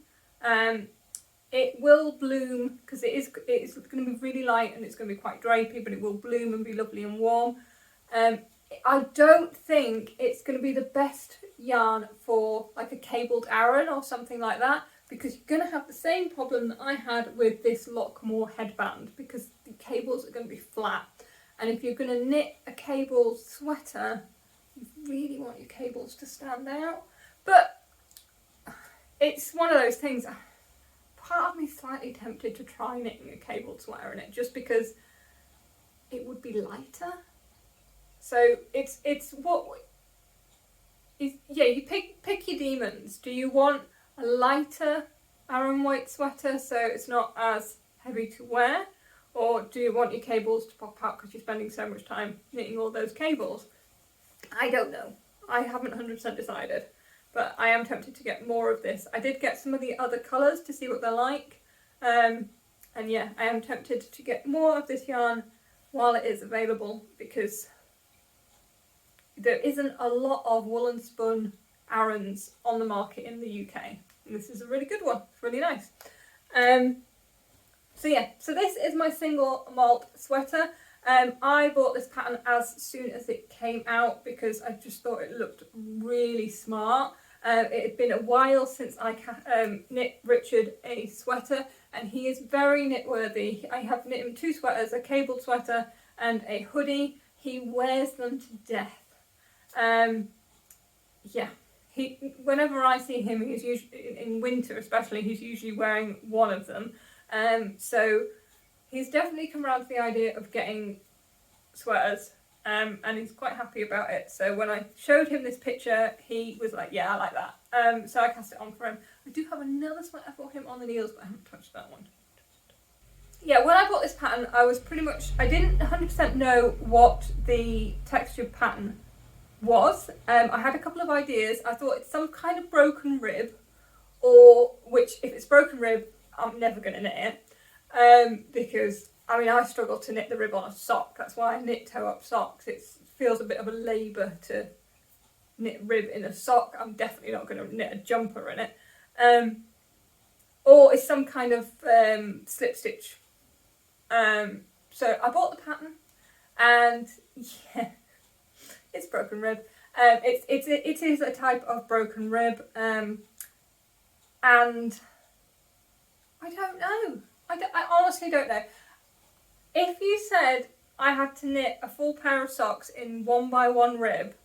Speaker 1: It will bloom because it is going to be really light and it's going to be quite drapey, but it will bloom and be lovely and warm. I don't think it's going to be the best yarn for like a cabled Aran or something like that, because you're going to have the same problem that I had with this Lockmore headband, because the cables are going to be flat. And if you're going to knit a cabled sweater, you really want your cables to stand out. But it's one of those things. part of me is slightly tempted to try knitting a cabled sweater in it, just because it would be lighter. So it's what is, yeah, you pick your demons. Do you want a lighter Aran weight sweater so it's not as heavy to wear, or do you want your cables to pop out because you're spending so much time knitting all those cables? I don't know. I haven't 100% decided, but I am tempted to get more of this. I did get some of the other colours to see what they're like, and yeah, I am tempted to get more of this yarn while it is available, because there isn't a lot of woolen spun Arans on the market in the UK. And this is a really good one. It's really nice. So yeah, so this is my single malt sweater. I bought this pattern as soon as it came out because I just thought it looked really smart. It had been a while since I knit Richard a sweater, and he is very knit worthy. I have knit him 2 sweaters, a cabled sweater and a hoodie. He wears them to death. Yeah, whenever I see him, he's usually, in winter especially, he's usually wearing one of them. So he's definitely come around to the idea of getting sweaters, and he's quite happy about it. So when I showed him this picture, he was like, yeah, I like that. So I cast it on for him. I do have another sweater for him on the needles, but I haven't touched that one. Yeah, when I bought this pattern, I didn't 100% know what the textured pattern was. I had a couple of ideas. I thought it's some kind of broken rib, which if it's broken rib, I'm never going to knit it, because I mean I struggle to knit the rib on a sock. That's why I knit toe-up socks. It feels a bit of a labour to knit rib in a sock. I'm definitely not going to knit a jumper in it. Or it's some kind of slip stitch. So I bought the pattern, and yeah, it's broken rib. It is a type of broken rib, and I don't know. I honestly don't know. If you said I had to knit a full pair of socks in 1x1 rib,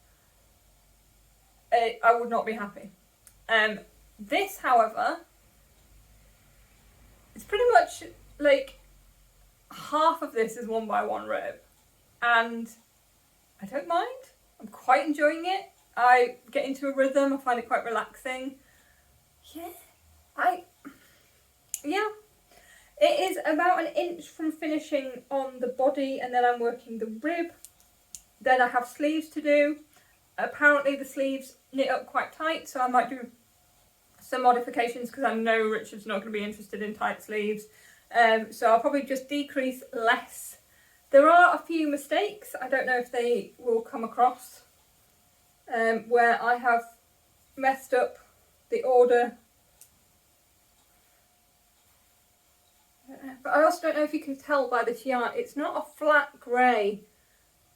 Speaker 1: I would not be happy. This, however, it's pretty much like half of this is 1x1 rib, and I don't mind. I'm quite enjoying it. I get into a rhythm. I find it quite relaxing. Yeah, it is about 1 inch from finishing on the body, and then I'm working the rib. Then I have sleeves to do. Apparently the sleeves knit up quite tight, so I might do some modifications because I know Richard's not going to be interested in tight sleeves. So I'll probably just decrease less. There are a few mistakes. I don't know if they will come across, where I have messed up the order. But I also don't know if you can tell by this yarn, it's not a flat grey.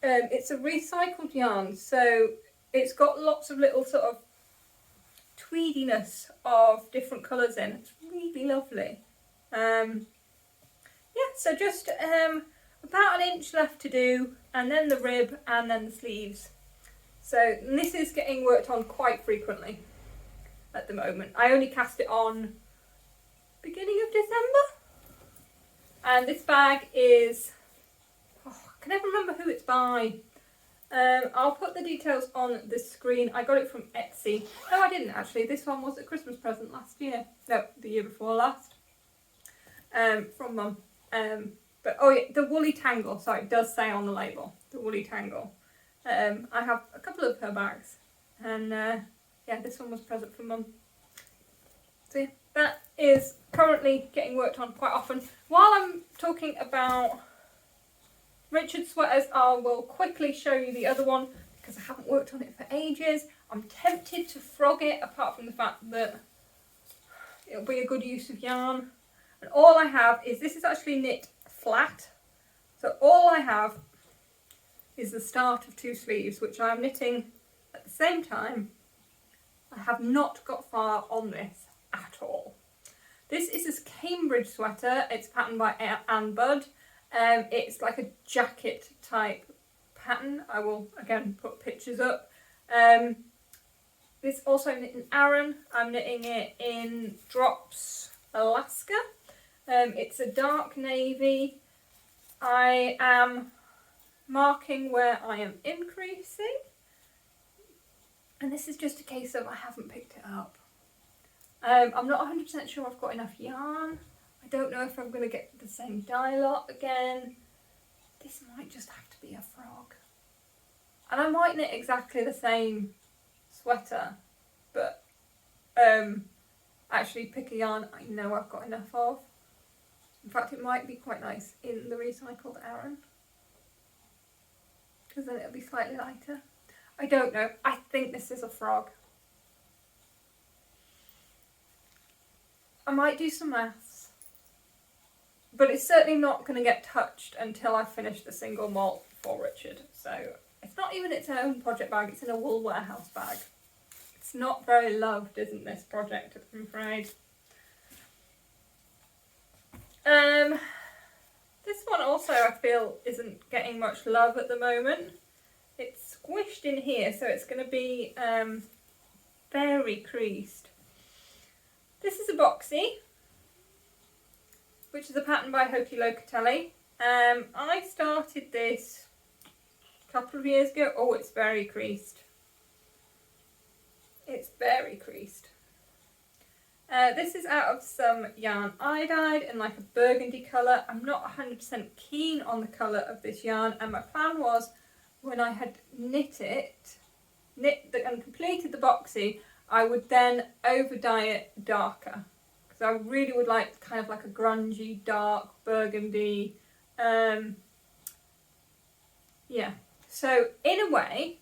Speaker 1: It's a recycled yarn, so it's got lots of little sort of tweediness of different colours in. It's really lovely. Yeah, so just about 1 inch left to do, and then the rib, and then the sleeves. So this is getting worked on quite frequently at the moment. I only cast it on beginning of December. And this bag is, I can never remember who it's by. I'll put the details on the screen. I got it from Etsy. No, I didn't actually. This one was a Christmas present last year. No, the year before last. From Mum. But oh yeah, the Woolly Tangle. Sorry, it does say on the label, the Woolly Tangle. I have a couple of her bags, and yeah, this one was a present from Mum. So yeah, that is currently getting worked on quite often. While I'm talking about Richard's sweaters, I will quickly show you the other one because I haven't worked on it for ages. I'm tempted to frog it, apart from the fact that it'll be a good use of yarn. And all I have is, this is actually knit flat, so all I have is the start of 2 sleeves, which I'm knitting at the same time. I have not got far on this at all. This is this Cambridge sweater. It's patterned by Anne Budd. It's like a jacket type pattern. I will again put pictures up. It's also knit in Aran. I'm knitting it in drops Alaska. It's a dark navy. I am marking where I am increasing, and this is just a case of I haven't picked it up. I'm not 100% sure I've got enough yarn. I don't know if I'm going to get the same dye lot again. This might just have to be a frog. And I might knit exactly the same sweater, but actually pick a yarn I know I've got enough of. In fact, it might be quite nice in the recycled Aran, because then it'll be slightly lighter. I don't know. I think this is a frog. I might do some maths, but it's certainly not going to get touched until I finish the single malt for Richard. So it's not even its own project bag, it's in a wool warehouse bag. It's not very loved, isn't this project, I'm afraid. This one also I feel isn't getting much love at the moment. It's squished in here, so it's going to be very creased. This is a boxy, which is a pattern by Hokey Locatelli. I started this a couple of years ago. Oh, it's very creased. It's very creased. This is out of some yarn I dyed in like a burgundy colour. I'm not 100% keen on the colour of this yarn, and my plan was when I had knit and completed the boxy, I would then over dye it darker, because I really would like kind of like a grungy dark burgundy. Yeah, so in a way,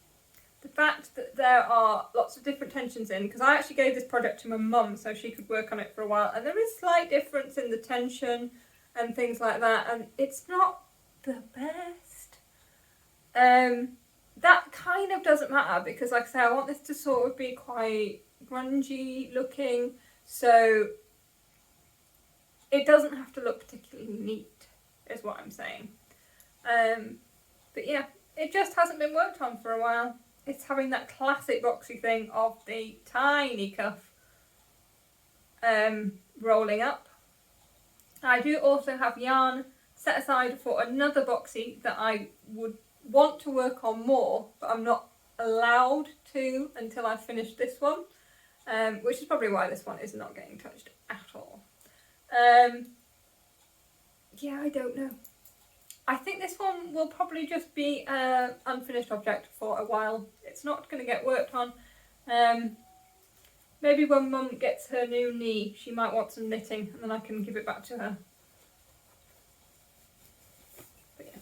Speaker 1: the fact that there are lots of different tensions in, because I actually gave this project to my mum so she could work on it for a while, and there is slight difference in the tension and things like that, and it's not the best. That kind of doesn't matter, because like I say, I want this to sort of be quite grungy looking, so it doesn't have to look particularly neat, is what I'm saying. But yeah, it just hasn't been worked on for a while. It's having that classic boxy thing of the tiny cuff rolling up. I do also have yarn set aside for another boxy that I would want to work on more, but I'm not allowed to until I finish this one, which is probably why this one is not getting touched at all. Yeah, I don't know. I think this one will probably just be an unfinished object for a while. It's not going to get worked on. Maybe when Mum gets her new knee, she might want some knitting, and then I can give it back to her. But yeah,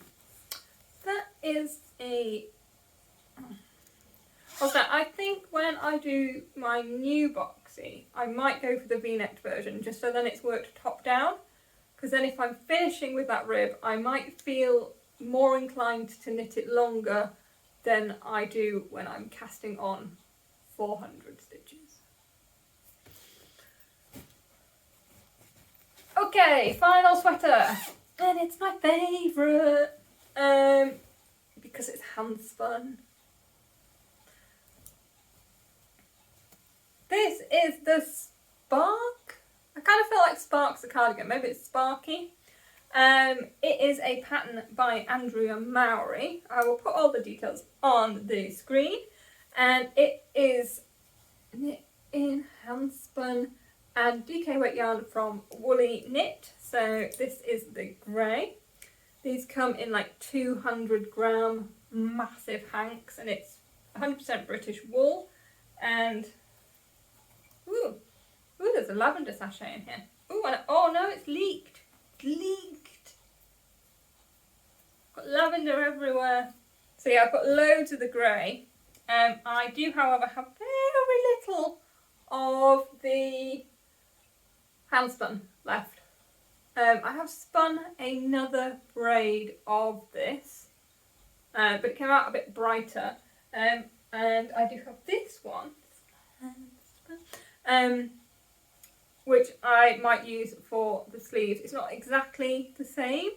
Speaker 1: that is a... Also, I think when I do my new boxy, I might go for the V-necked version, just so then it's worked top down. Because then if I'm finishing with that rib, I might feel more inclined to knit it longer than I do when I'm casting on 400 stitches. Okay, final sweater. And it's my favourite. Because it's hand spun. This is the Spark. I kind of feel like Spark's a cardigan, maybe it's Sparky. It is a pattern by Andrea Mowry. I will put all the details on the screen. And it is knit in hand spun and DK weight yarn from Woolly Knit. So this is the grey. These come in like 200 gram massive hanks, and it's 100% British wool. And ooh, there's a lavender sachet in here. Ooh, and oh no, it's leaked. Leaked. Got lavender everywhere. So yeah, I've got loads of the grey. I do, however, have very little of the hand spun left. I have spun another braid of this, but it came out a bit brighter. And I do have this one. Which I might use for the sleeves. It's not exactly the same.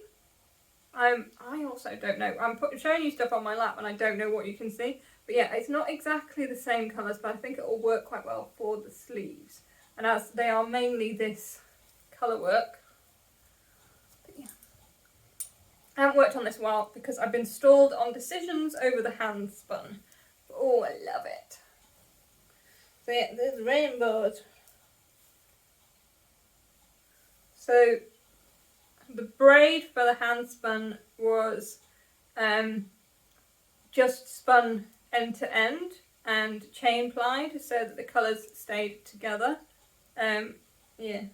Speaker 1: I also don't know. I'm showing you stuff on my lap and I don't know what you can see. But yeah, it's not exactly the same colours, but I think it will work quite well for the sleeves. And as they are mainly this colour work. But yeah. I haven't worked on this in a while because I've been stalled on decisions over the hand spun. Oh, I love it. So yeah, there's rainbows. So the braid for the hand spun was just spun end to end and chain plied so that the colours stayed together. Yeah. Isn't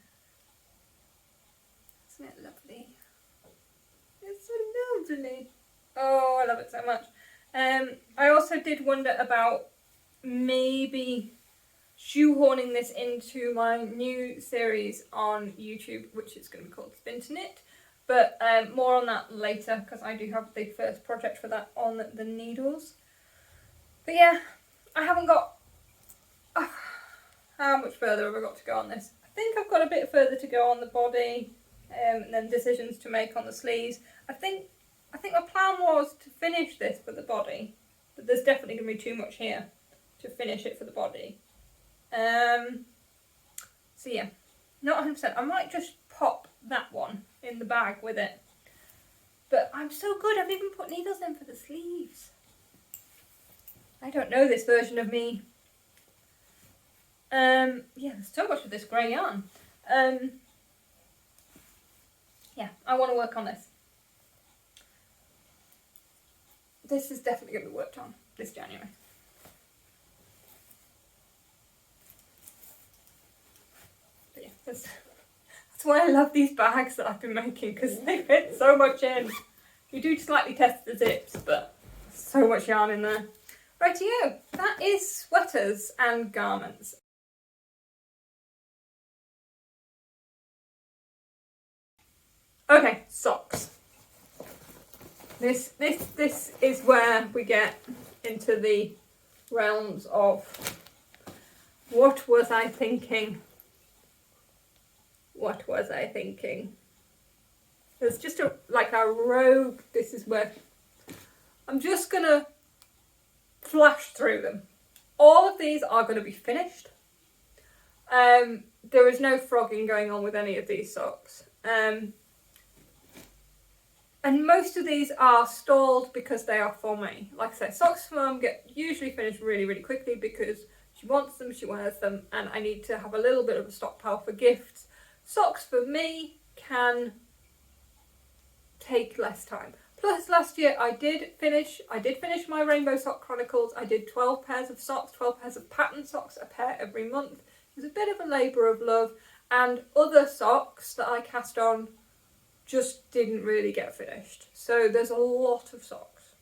Speaker 1: it lovely? It's so lovely. Oh, I love it so much. I also did wonder about maybe shoehorning this into my new series on YouTube, which is going to be called Spin to Knit, but more on that later because I do have the first project for that on the needles. But yeah, I haven't got... how much further have I got to go on this? I think I've got a bit further to go on the body, and then decisions to make on the sleeves. I think my plan was to finish this for the body, but there's definitely going to be too much here to finish it for the body. So yeah, not 100%. I might just pop that one in the bag with it. But I'm so good, I've even put needles in for the sleeves. I don't know this version of me. Yeah, there's so much of this grey yarn. Yeah, I want to work on this. This is definitely going to be worked on this January. But yeah, that's why I love these bags that I've been making, because they fit so much in. You do slightly test the zips, but so much yarn in there. Rightio, that is sweaters and garments. Okay, socks. This is where we get into the realms of what was I thinking? What was I thinking? There's just a rogue. This is where I'm just gonna flash through them. All of these are going to be finished. There is no frogging going on with any of these socks. And most of these are stalled because they are for me. Like I said, socks for Mum get usually finished really, really quickly because she wants them, she wears them, and I need to have a little bit of a stockpile for gifts. Socks for me can take less time. Plus last year I did finish my Rainbow Sock Chronicles. I did 12 pairs of socks, 12 pairs of pattern socks, a pair every month. It was a bit of a labour of love, and other socks that I cast on just didn't really get finished. So there's a lot of socks.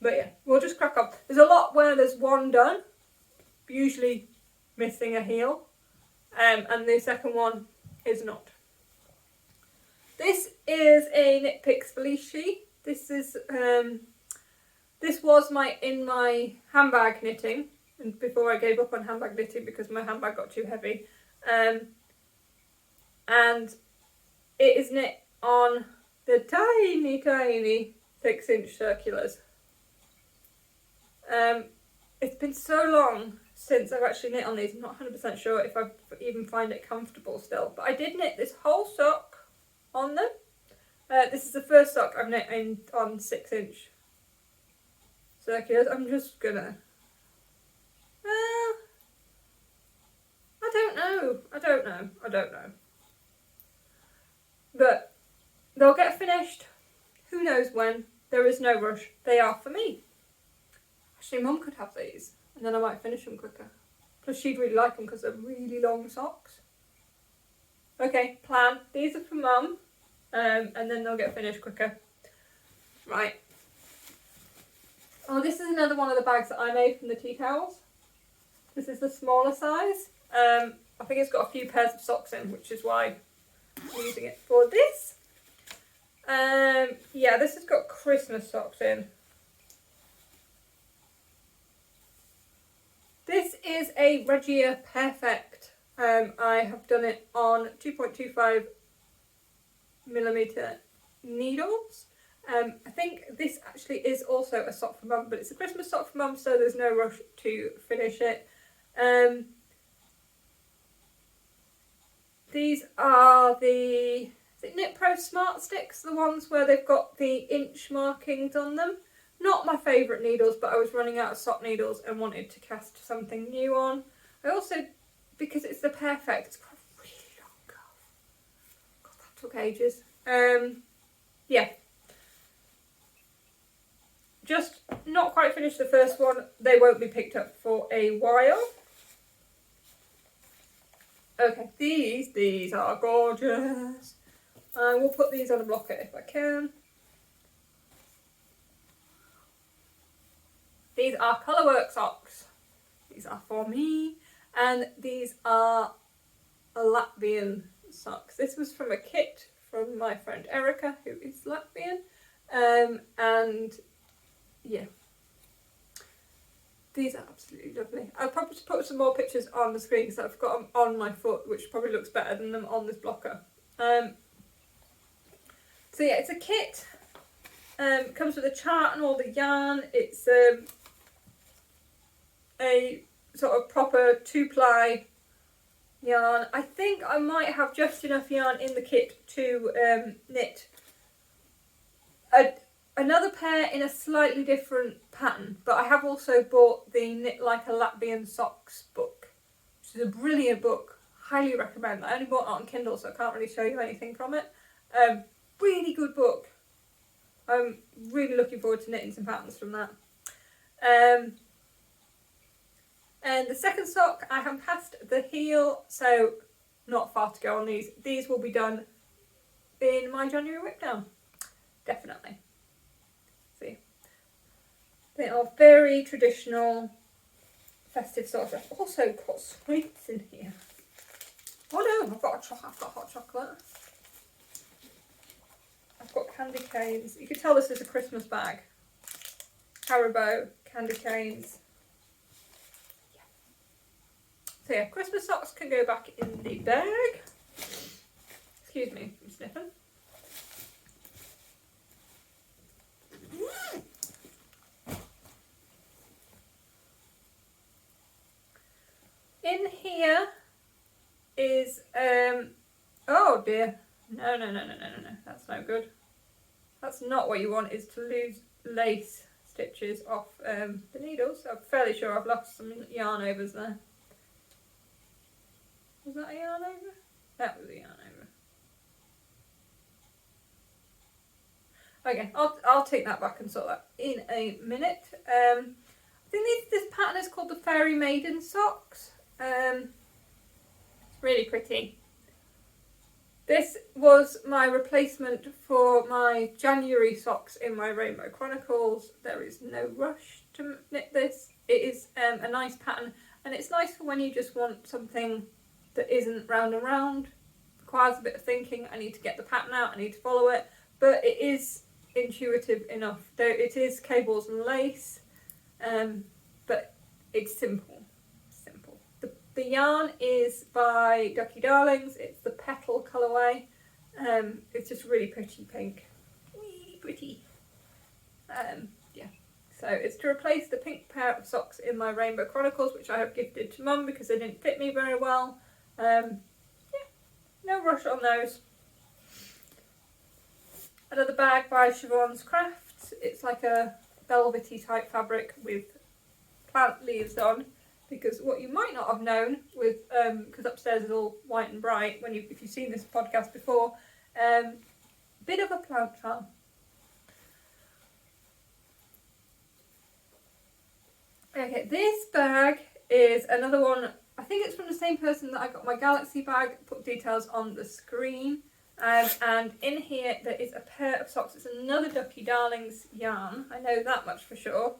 Speaker 1: But yeah, we'll just crack on. There's a lot where there's one done, usually missing a heel, and the second one is not. This is a Knit Picks fleece sheet. This is this was in my handbag knitting, and before I gave up on handbag knitting because my handbag got too heavy, and it is knit on the tiny 6-inch circulars. It's been so long since I've actually knit on these. I'm not 100% sure if I even find it comfortable still, but I did knit this whole sock on them. This is the first sock I've knit on 6-inch circulars. I'm just gonna... I don't know. But they'll get finished. Who knows when? There is no rush. They are for me. Actually, Mum could have these, and then I might finish them quicker. Plus, she'd really like them because they're really long socks. Okay, plan. These are for Mum, and then they'll get finished quicker. Right. Oh, this is another one of the bags that I made from the tea towels. This is the smaller size. I think it's got a few pairs of socks in, which is why I'm using it for this. Yeah, this has got Christmas socks in. This is a Regia Perfect. I have done it on 2.25mm needles. I think this actually is also a sock for Mum, but it's a Christmas sock for Mum, so there's no rush to finish it. These are the Knit Pro Smart Sticks, the ones where they've got the inch markings on them. Not my favourite needles, but I was running out of sock needles and wanted to cast something new on. I also, because it's the Perfect, it's got a really long cuff. God, that took ages. Yeah. Just not quite finished the first one. They won't be picked up for a while. Okay, these are gorgeous. I will put these on a blocker if I can. These are colourwork socks. These are for me. And these are Latvian socks. This was from a kit from my friend Erica, who is Latvian. And yeah, these are absolutely lovely. I'll probably put some more pictures on the screen because I've got them on my foot, which probably looks better than them on this blocker. So yeah, it's a kit. Comes with a chart and all the yarn. It's a sort of proper 2-ply yarn. I think I might have just enough yarn in the kit to knit another pair in a slightly different pattern, but I have also bought the Knit Like a Latvian Socks book, which is a brilliant book. Highly recommend. I only bought it on Kindle, so I can't really show you anything from it. Really good book. I'm really looking forward to knitting some patterns from that. And the second sock, I have past the heel, so not far to go on these. These will be done in my January whip down, definitely. See, they are very traditional festive socks. I've also got sweets in here. Oh no, I've got hot chocolate. I've got candy canes. You can tell this is a Christmas bag. Haribo, candy canes. Yeah. So yeah, Christmas socks can go back in the bag. Excuse me, I'm sniffing. In here is, oh dear. No, that's no good. That's not what you want, is to lose lace stitches off the needles. I'm fairly sure I've lost some yarn overs there. Was that a yarn over? That was a yarn over. Okay, I'll take that back and sort that in a minute. I think this pattern is called the Fairy Maiden Socks. It's really pretty. This was my replacement for my January socks in my Rainbow Chronicles. There is no rush to knit this. It is a nice pattern, and it's nice for when you just want something that isn't round and round. Requires a bit of thinking. I need to get the pattern out, I need to follow it, but it is intuitive enough. Though it is cables and lace, but it's simple. The yarn is by Ducky Darlings. It's the Petal colourway. It's just really pretty pink. Really pretty. Yeah. So it's to replace the pink pair of socks in my Rainbow Chronicles, which I have gifted to Mum because they didn't fit me very well. Yeah, no rush on those. Another bag by Siobhan's Crafts. It's like a velvety type fabric with plant leaves on. Because what you might not have known with, because upstairs is all white and bright, if you've seen this podcast before, bit of a plant farm. Okay, this bag is another one. I think it's from the same person that I got my Galaxy bag. Put details on the screen. And in here there is a pair of socks. It's another Ducky Darlings yarn. I know that much for sure.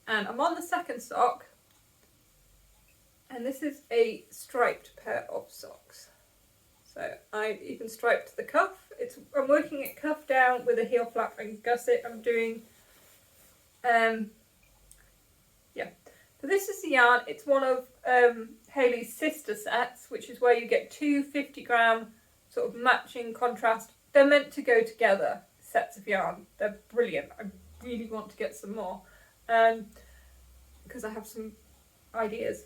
Speaker 1: And I'm on the second sock, and this is a striped pair of socks. So I even striped the cuff. I'm working it cuff down with a heel flap and gusset. I'm doing, yeah. So this is the yarn. It's one of Hayley's sister sets, which is where you get two 50-gram sort of matching contrast. They're meant to go together, sets of yarn. They're brilliant. I really want to get some more. Because I have some ideas.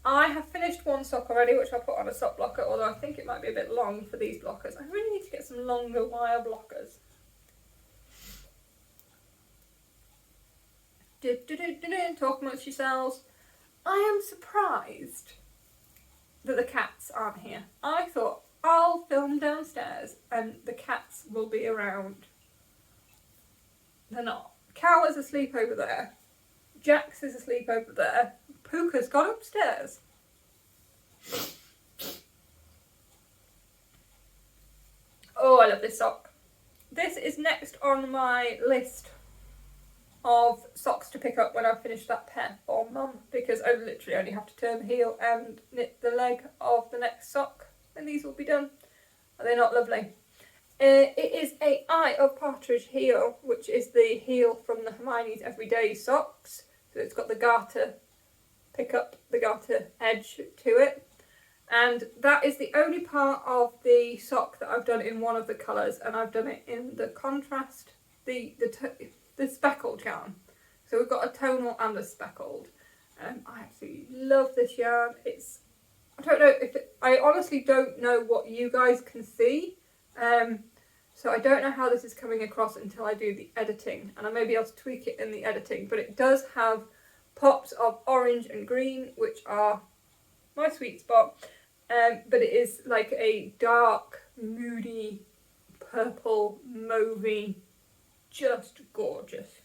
Speaker 1: I have finished one sock already, which I'll put on a sock blocker, although I think it might be a bit long for these blockers. I really need to get some longer wire blockers. Talk amongst yourselves. I am surprised that the cats aren't here. I thought I'll film downstairs and the cats will be around. They're not. Cowl is asleep over there. Jax is asleep over there. Puka's gone upstairs. Oh, I love this sock. This is next on my list of socks to pick up when I finish that pair for Mum, because I literally only have to turn the heel and knit the leg of the next sock and these will be done. Are they not lovely? It is a Eye of Partridge heel, which is the heel from the Hermione's Everyday socks. So it's got the garter, pick up the garter edge to it. And that is the only part of the sock that I've done in one of the colours, and I've done it in the contrast, the speckled yarn. So we've got a tonal and a speckled. I absolutely love this yarn. I honestly don't know what you guys can see. So I don't know how this is coming across until I do the editing, and I may be able to tweak it in the editing, but it does have pops of orange and green, which are my sweet spot, but it is like a dark, moody, purple, mauvey, just gorgeous.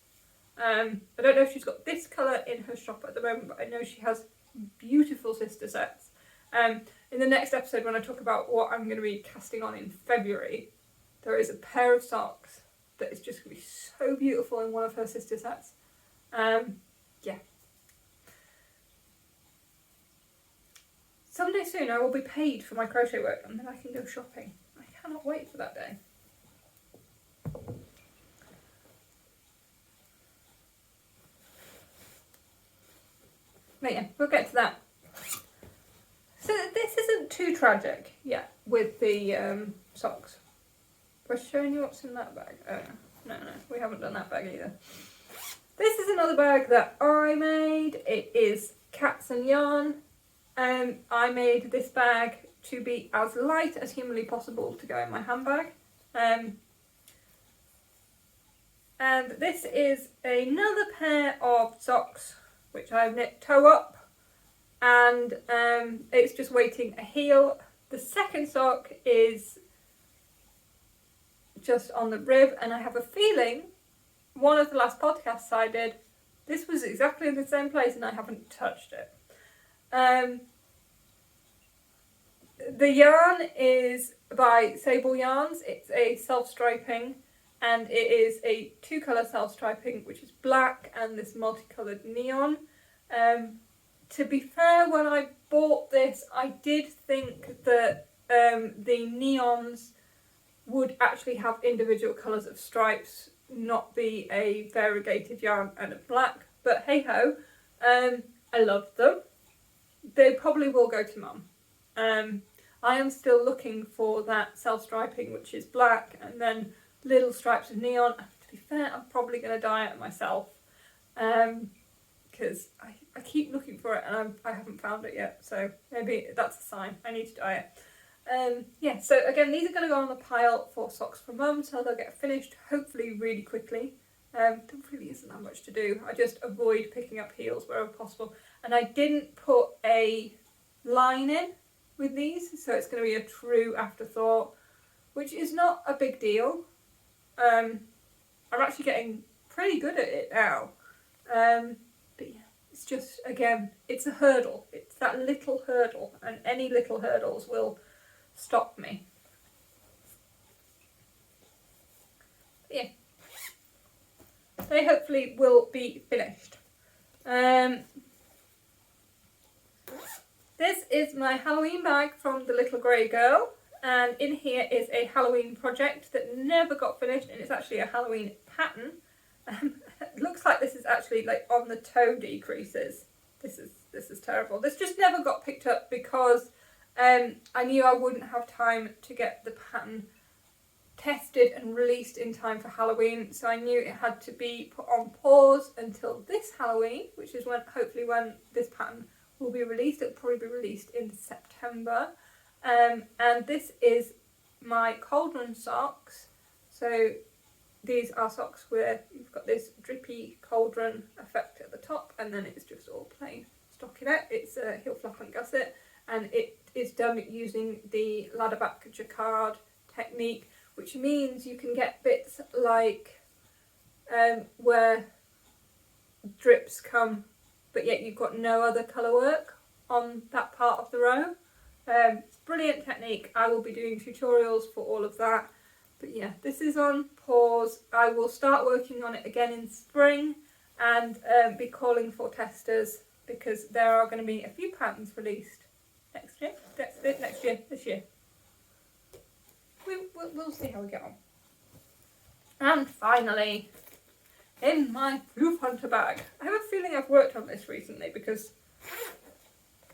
Speaker 1: I don't know if she's got this colour in her shop at the moment, but I know she has beautiful sister sets. In the next episode, when I talk about what I'm going to be casting on in February, there is a pair of socks that is just going to be so beautiful in one of her sister sets. Yeah. Someday soon I will be paid for my crochet work and then I can go shopping. I cannot wait for that day. But yeah, we'll get to that. So this isn't too tragic yet with the socks. We're showing you what's in that bag. Oh no, we haven't done that bag either. This is another bag that I made. It is Cats and Yarn. I made this bag to be as light as humanly possible to go in my handbag. And this is another pair of socks which I've knit toe up, and it's just waiting a heel. The second sock is just on the rib, and I have a feeling one of the last podcasts I did, this was exactly in the same place and I haven't touched it. The yarn is by Sable Yarns. It's a self-striping, and it is a 2-colour self-striping, which is black and this multicoloured neon. To be fair, when I bought this, I did think that the neons would actually have individual colours of stripes, not be a variegated yarn and a black, but hey ho, I loved them. They probably will go to Mum. I am still looking for that self-striping, which is black, and then little stripes of neon. To be fair, I'm probably going to dye it myself, because I keep looking for it and I haven't found it yet, so maybe that's a sign I need to dye it. Yeah, so again, these are going to go on the pile for socks for Mum, so they'll get finished hopefully really quickly. There really isn't that much to do. I just avoid picking up heels wherever possible, and I didn't put a line in with these, so it's going to be a true afterthought, which is not a big deal. I'm actually getting pretty good at it now, but yeah, it's just, again, it's a hurdle. It's that little hurdle, and any little hurdles will stop me. But yeah, they hopefully will be finished. This is my Halloween bag from the Little Grey Girl, and in here is a Halloween project that never got finished, and it's actually a Halloween pattern. It looks like this is actually like on the toe decreases. This is terrible. This just never got picked up because I knew I wouldn't have time to get the pattern tested and released in time for Halloween, so I knew it had to be put on pause until this Halloween, which is hopefully when this pattern will be released. It'll probably be released in September. And this is my cauldron socks. So these are socks where you've got this drippy cauldron effect at the top, and then it's just all plain stockinette. It's a heel flap and gusset, and it is done using the ladderback jacquard technique, which means you can get bits like where drips come, but yet you've got no other colour work on that part of the row. It's a brilliant technique. I will be doing tutorials for all of that. But yeah, this is on pause. I will start working on it again in spring and be calling for testers, because there are going to be a few patterns released this year. We'll see how we get on. And finally, in my Proof Hunter bag. I have a feeling I've worked on this recently, because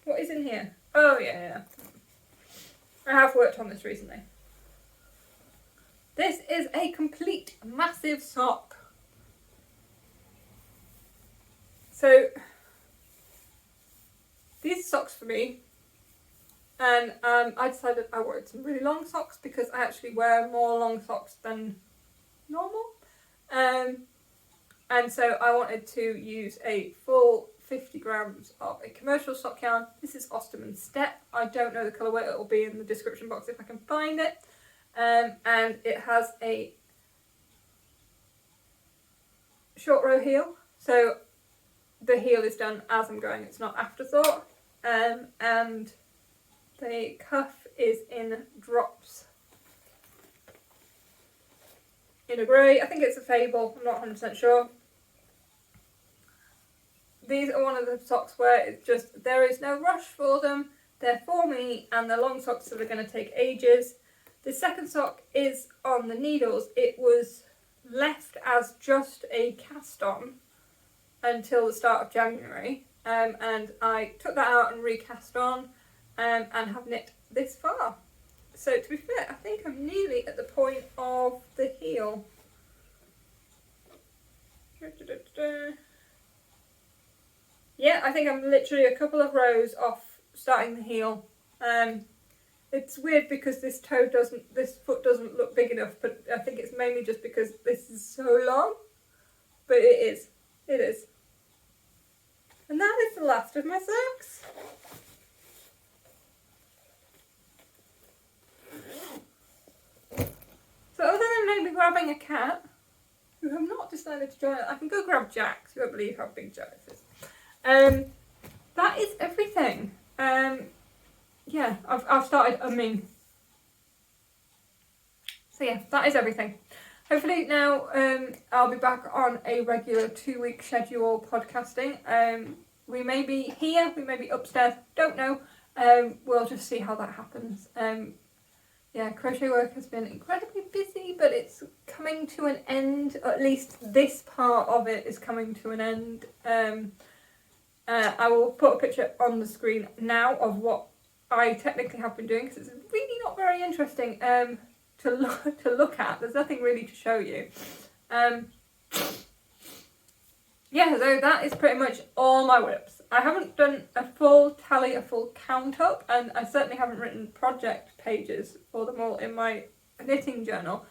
Speaker 1: what is in here? Oh yeah. I have worked on this recently. This is a complete massive sock. So these socks for me, and I decided I wanted some really long socks because I actually wear more long socks than normal. And so I wanted to use a full 50 grams of a commercial sock yarn. This is Osterman Step. I don't know the colourway, it will be in the description box if I can find it. And it has a short row heel, so the heel is done as I'm going, it's not afterthought. And the cuff is in drops in a grey. I think it's a Fable, I'm not 100% sure. These are one of the socks where it's just, there is no rush for them. They're for me, and they're long socks, so they're going to take ages. The second sock is on the needles. It was left as just a cast on until the start of January. And I took that out and recast on and have knit this far. So to be fair, I think I'm nearly at the point of the heel. Yeah, I think I'm literally a couple of rows off starting the heel. It's weird because this foot doesn't look big enough, but I think it's mainly just because this is so long. But it is. And that is the last of my socks. So other than maybe grabbing a cat, who have not decided to join it, I can go grab Jax. You won't believe how big Jax is. That is everything. Yeah, I've started umming. So yeah, that is everything. Hopefully now I'll be back on a regular 2-week schedule podcasting. We may be here, we may be upstairs, don't know. We'll just see how that happens. Yeah, crochet work has been incredibly busy, but it's coming to an end. Or at least this part of it is coming to an end. I will put a picture on the screen now of what I technically have been doing, because it's really not very interesting to look at. There's nothing really to show you. Yeah, so that is pretty much all my whips. I haven't done a full tally, a full count up, and I certainly haven't written project pages for them all in my knitting journal.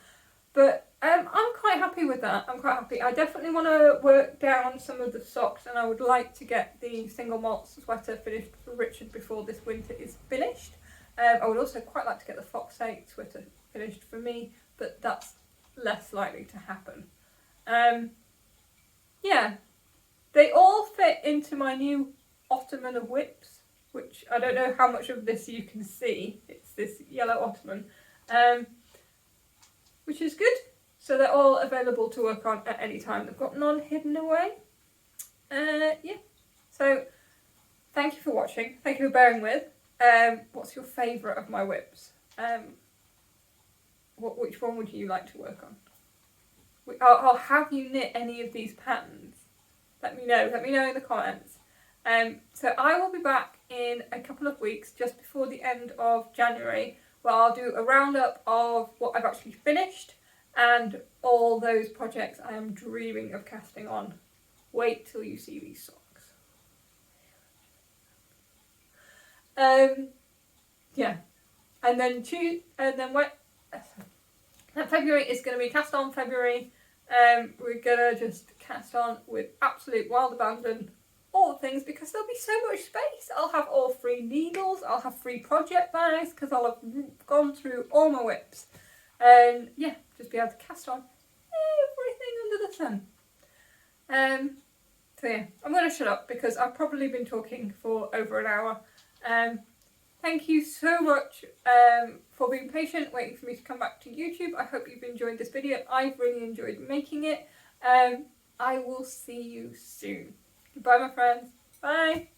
Speaker 1: But I'm quite happy with that. I'm quite happy. I definitely want to work down some of the socks, and I would like to get the single malt sweater finished for Richard before this winter is finished. I would also quite like to get the fox 8 sweater finished for me, but that's less likely to happen. Yeah, they all fit into my new ottoman of whips, which I don't know how much of this you can see. It's this yellow ottoman, which is good. So they're all available to work on at any time. They've got none hidden away. Yeah, so thank you for watching. Thank you for bearing with. What's your favourite of my whips? Which one would you like to work on? Or have you knit any of these patterns? Let me know. Let me know in the comments. So I will be back in a couple of weeks, just before the end of January, where I'll do a roundup of what I've actually finished and all those projects I am dreaming of casting on. Wait till you see these socks. Yeah, and then February is going to be cast on February. We're gonna just cast on with absolute wild abandon, all things, because there'll be so much space. I'll have all free needles, I'll have free project bags because I'll have gone through all my whips, and yeah, just be able to cast on everything under the sun. So yeah, I'm going to shut up because I've probably been talking for over an hour. Thank you so much for being patient, waiting for me to come back to YouTube. I hope you've enjoyed this video. I've really enjoyed making it. I will see you soon. Goodbye, my friends. Bye.